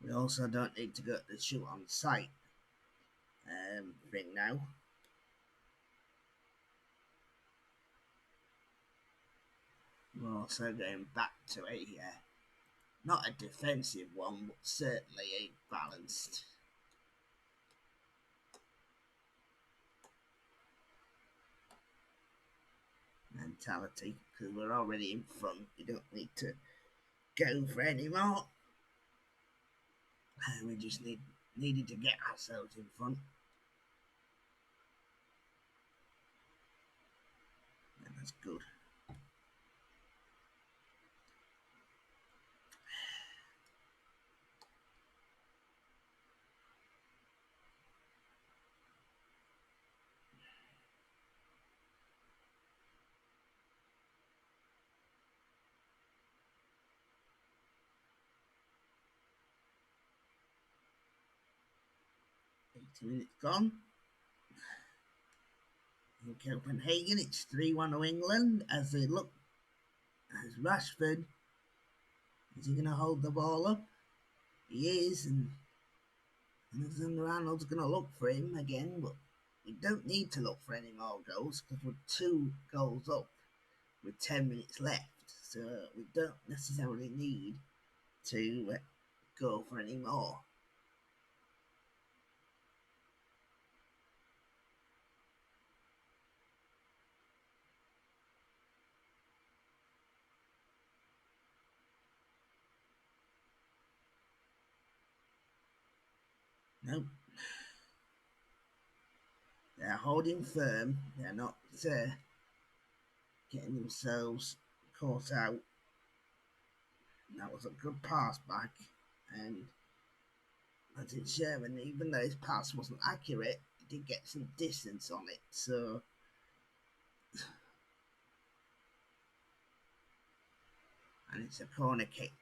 We also don't need to go to the shoot on site thing now. We're also going back to a not a defensive one, but certainly a balanced mentality, because we're already in front. We don't need to go for any more. We just needed to get ourselves in front. And that's good. Minutes gone. In Copenhagen, it's 3-1 to England as they look. As Rashford, is he going to hold the ball up? He is, and Alexander-Arnold's going to look for him again, but we don't need to look for any more goals because we're 2 goals up with 10 minutes left. So we don't necessarily need to go for any more. Nope. They're holding firm. They're not getting themselves caught out. That was a good pass back, and as it's Sherman, even though his pass wasn't accurate, he did get some distance on it. So, and it's a corner kick.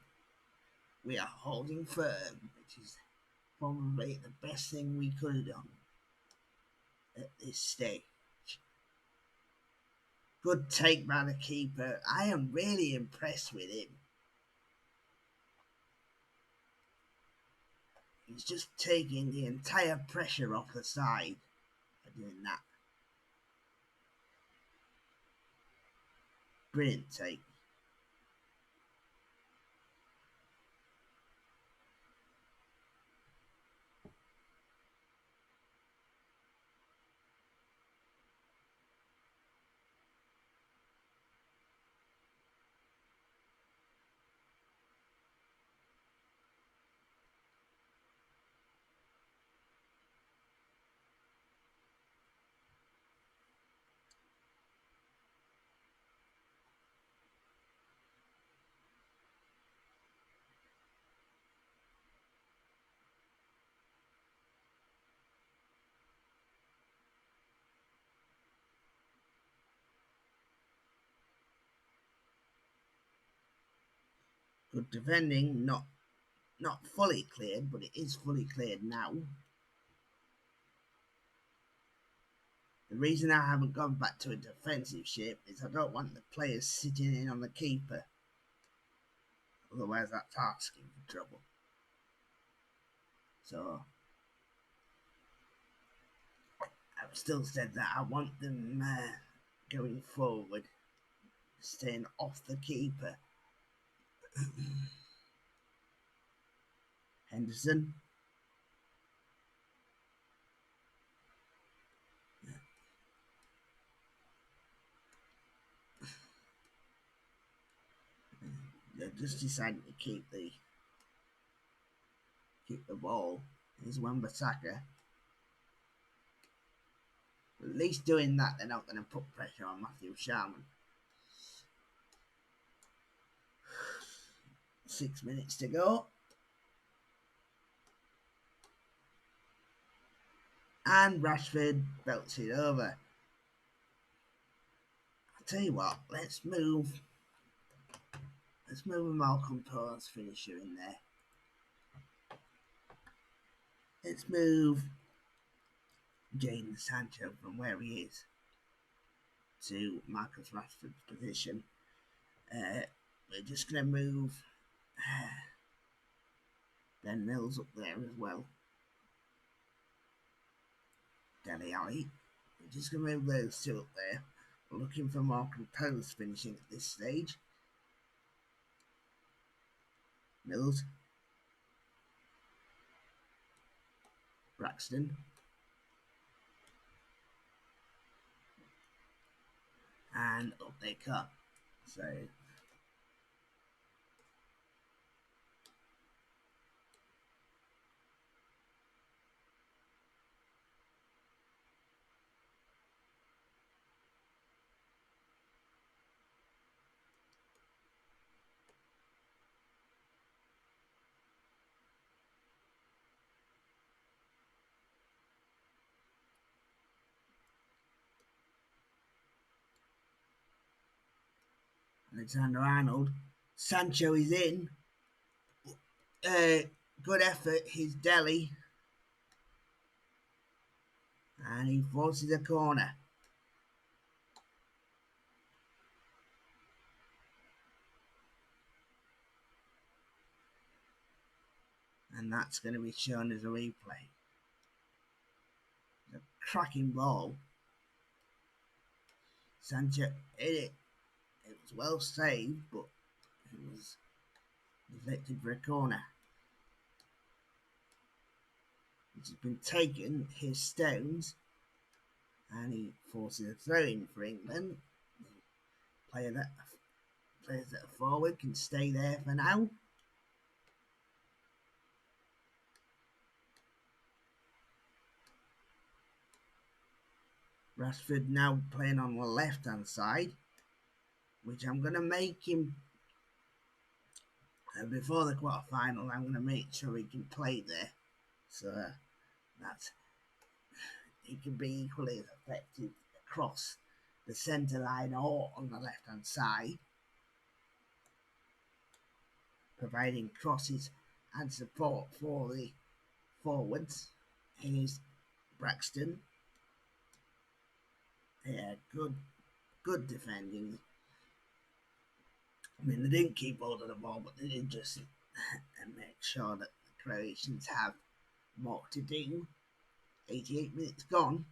We are holding firm, which is probably the best thing we could have done at this stage. Good take by the keeper. I am really impressed with him. He's just taking the entire pressure off the side by doing that. Brilliant take. Good defending, not fully cleared, but it is fully cleared now. The reason I haven't gone back to a defensive shape is I don't want the players sitting in on the keeper. Otherwise, that's asking for trouble. So, I've still said that I want them going forward, staying off the keeper. Henderson. They're just deciding to keep the ball. Here's Wan-Bissaka. At least doing that, they're not going to put pressure on Matthew Sharman. 6 minutes to go. And Rashford belts it over. I'll tell you what, let's move a Malcolm Pause finisher in there. Let's move Jadon Sancho from where he is to Marcus Rashford's position. We're just going to move Ben Mills up there as well. Dele Alli. We're just going to move those two up there. We're looking for more composed finishing at this stage. Mills. Braxton. And up they come. So Alexander-Arnold. Sancho is in. Good effort. He's Dele. And he forces a corner. And that's going to be shown as a replay. The cracking ball. Sancho hit it. It was well saved, but it was deflected for a corner. It has been taken. Here's Stones, and he forces a throw in for England. Players that are forward can stay there for now. Rashford now playing on the left-hand side, which I'm going to make him, before the quarter-final, I'm going to make sure he can play there. So that he can be equally as effective across the centre line or on the left-hand side, providing crosses and support for the forwards. Here's Braxton. Yeah, good defending. I mean, they didn't keep hold of the ball, but they did just make sure that the Croatians have more to do. 88 minutes gone.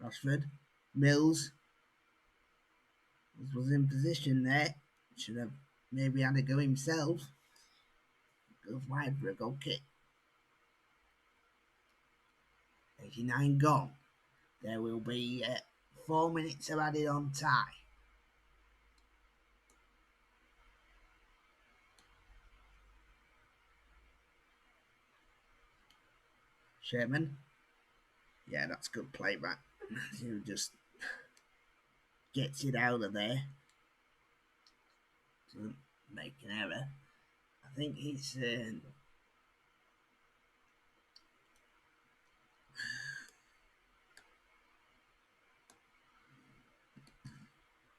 Rashford, Mills was in position there. Should have maybe had to go himself. Goes wide for a goal kick. 89 gone. There will be 4 minutes of added on time. Sherman. Yeah, that's good play back. He just gets it out of there. Doesn't make an error. I think he's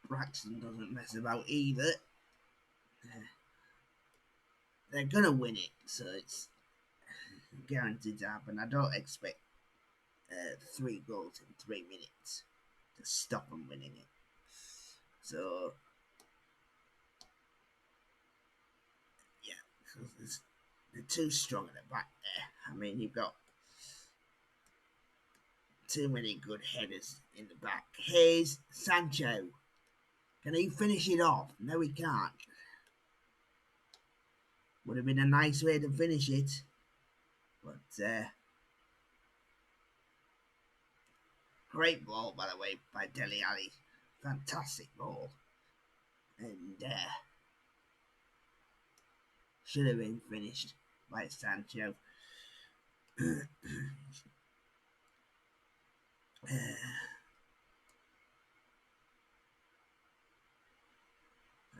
Braxton doesn't mess about either. They're gonna win it, so it's guaranteed to happen. I don't expect 3 goals in 3 minutes to stop them winning it. So yeah, because they're too strong at the back there. I mean, you've got too many good headers in the back. Here's Sancho. Can he finish it off? No, he can't. Would have been a nice way to finish it, but great ball, by the way, by Dele Alli. Fantastic ball, and should have been finished by Sancho.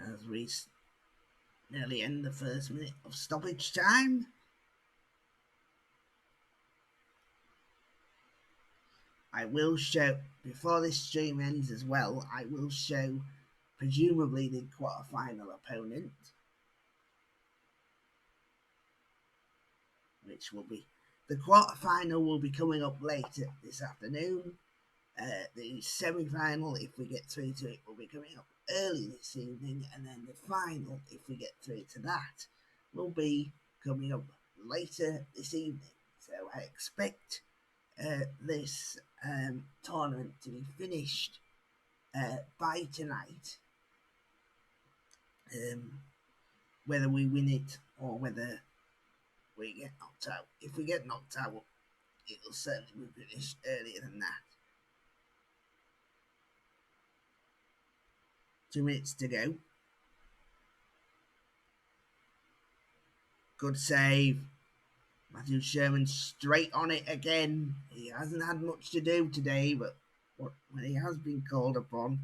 As we nearly end the first minute of stoppage time. I will show, before this stream ends as well, I will show presumably the quarter-final opponent, which will be, the quarter-final will be coming up later this afternoon. The semi-final, if we get through to it, will be coming up early this evening, and then the final, if we get through to that, will be coming up later this evening. So I expect this tournament to be finished by tonight. Whether we win it or whether we get knocked out. If we get knocked out, it'll certainly be finished earlier than that. 2 minutes to go. Good save. Matthew Sherman straight on it again. He hasn't had much to do today, but when he has been called upon,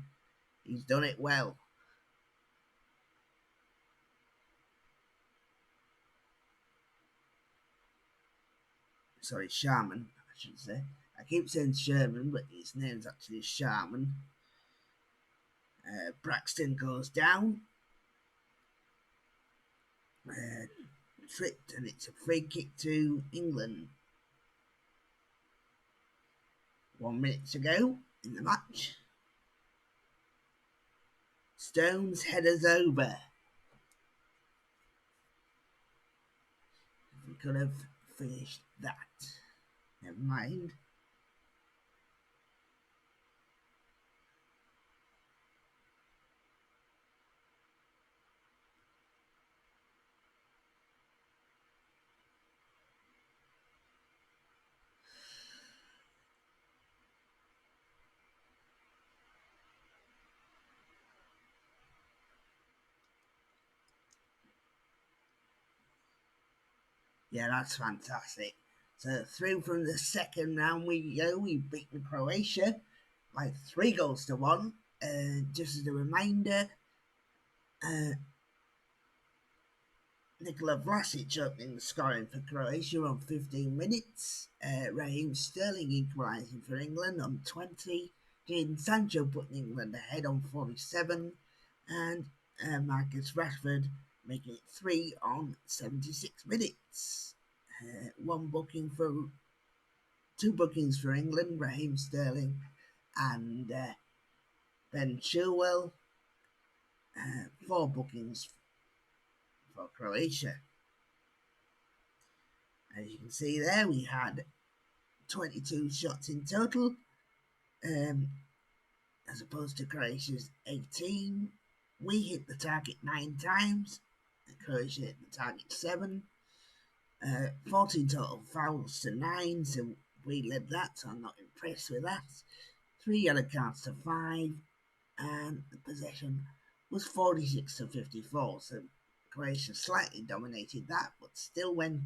he's done it well. Sorry, Sharman, I should say. I keep saying Sherman, but his name's actually Sharman. Braxton goes down, tripped, and it's a free kick to England. 1 minute to go in the match. Stones headers over. We could have finished that. Never mind. Yeah, that's fantastic. So through from the second round we go. We've beaten Croatia by 3-1. Just as a reminder, uh, Nikola Vlasic opening the scoring for Croatia on 15 minutes. Raheem Sterling equalising for England on 20. Jadon Sancho putting England ahead on 47. And Marcus Rashford making it 3 on 76 minutes. Two bookings for England, Raheem Sterling and Ben Chilwell. 4 bookings for Croatia. As you can see there, we had 22 shots in total, as opposed to Croatia's 18. We hit the target 9 times, and Croatia hit the target 7. 14 total fouls to 9, so we led that, so I'm not impressed with that. 3 yellow cards to 5, and the possession was 46-54, so Croatia slightly dominated that, but still went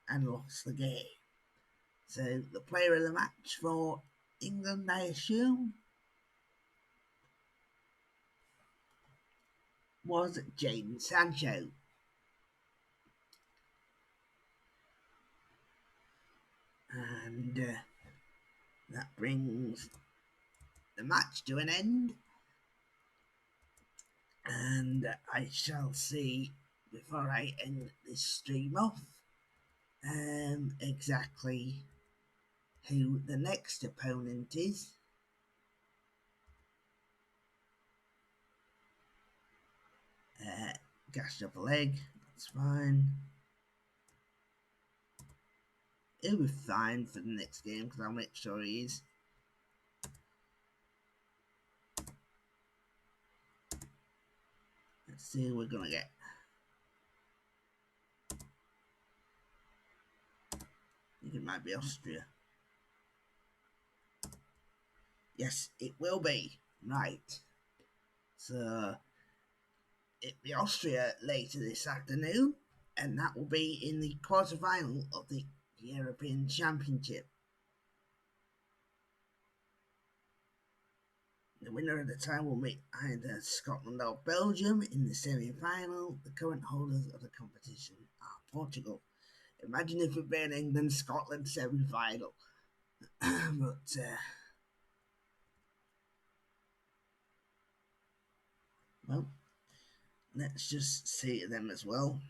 and lost the game. So the player of the match for England, I assume, was Jadon Sancho. And that brings the match to an end. And I shall see, before I end this stream off, exactly who the next opponent is. Gashed up a leg, that's fine. He'll be fine for the next game because I'll make sure he is. Let's see who we're going to get. I think it might be Austria. Yes, it will be. Right. So, it'll be Austria later this afternoon, and that will be in the quarter-final of the European Championship. The winner of the tie will meet either Scotland or Belgium in the semi-final. The current holders of the competition are Portugal. Imagine if it been England-Scotland semi-final. But well, let's just see them as well.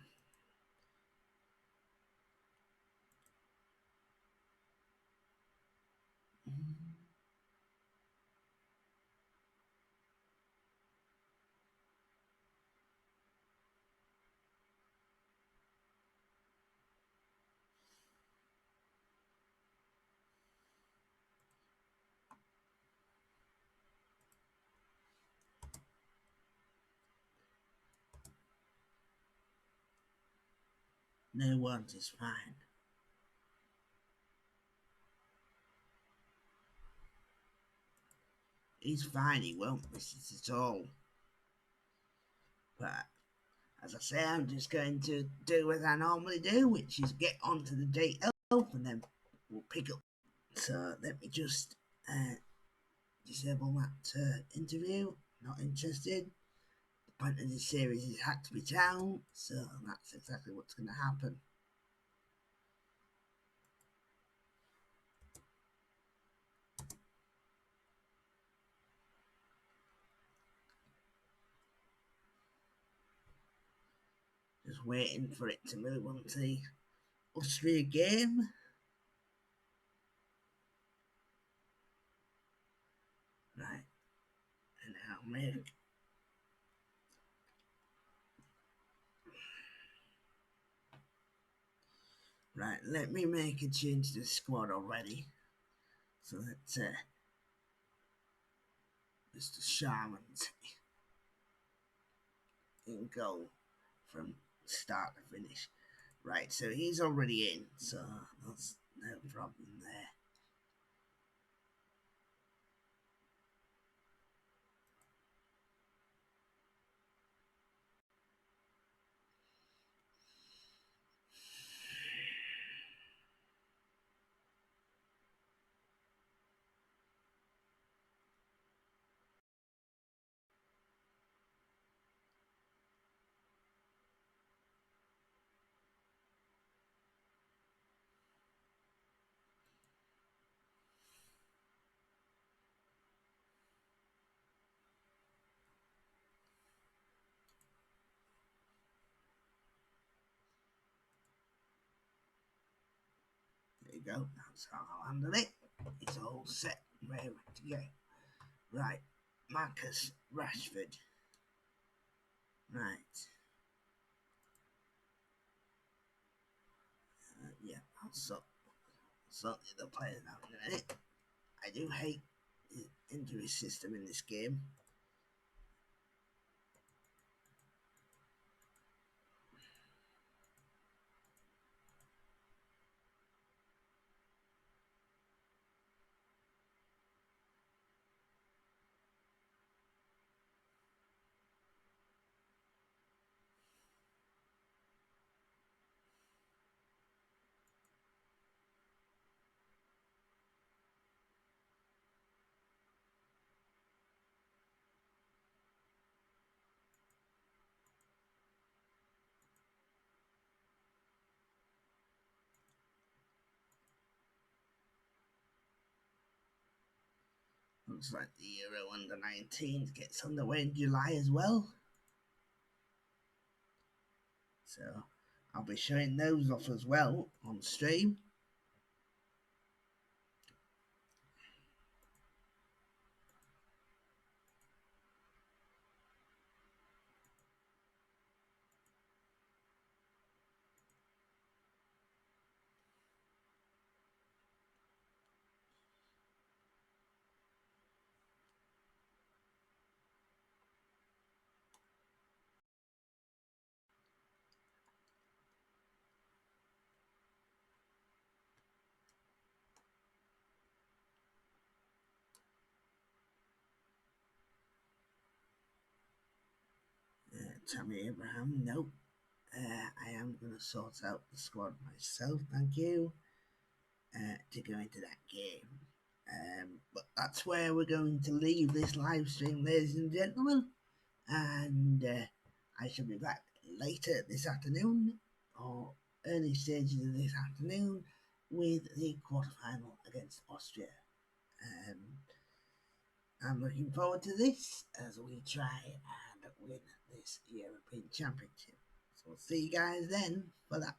No one is fine. He's fine, he won't miss it at all. But as I say, I'm just going to do as I normally do, which is get onto the date elf and then we'll pick up. So let me just disable that interview. Not interested. The point of this series is Hackney Town, so that's exactly what's going to happen. Just waiting for it to move on to the Austria game. Right, and I'll make right. Let me make a change to the squad already, so that Mr. Sharman's in goal from start to finish. Right, so he's already in, so that's no problem there. There you go. That's how I'll handle it. It's all set, ready to go. Right, Marcus Rashford. Right. Yeah, I'll sort the players out in a minute. I do hate the injury system in this game. Looks like the Euro Under 19 gets underway in July as well. So I'll be showing those off as well on stream. Tammy Abraham, nope. I am going to sort out the squad myself, thank you, to go into that game. But that's where we're going to leave this live stream, ladies and gentlemen. And I shall be back later this afternoon, or early stages of this afternoon, with the quarterfinal against Austria. I'm looking forward to this as we try and win this European Championship. So we'll see you guys then for that.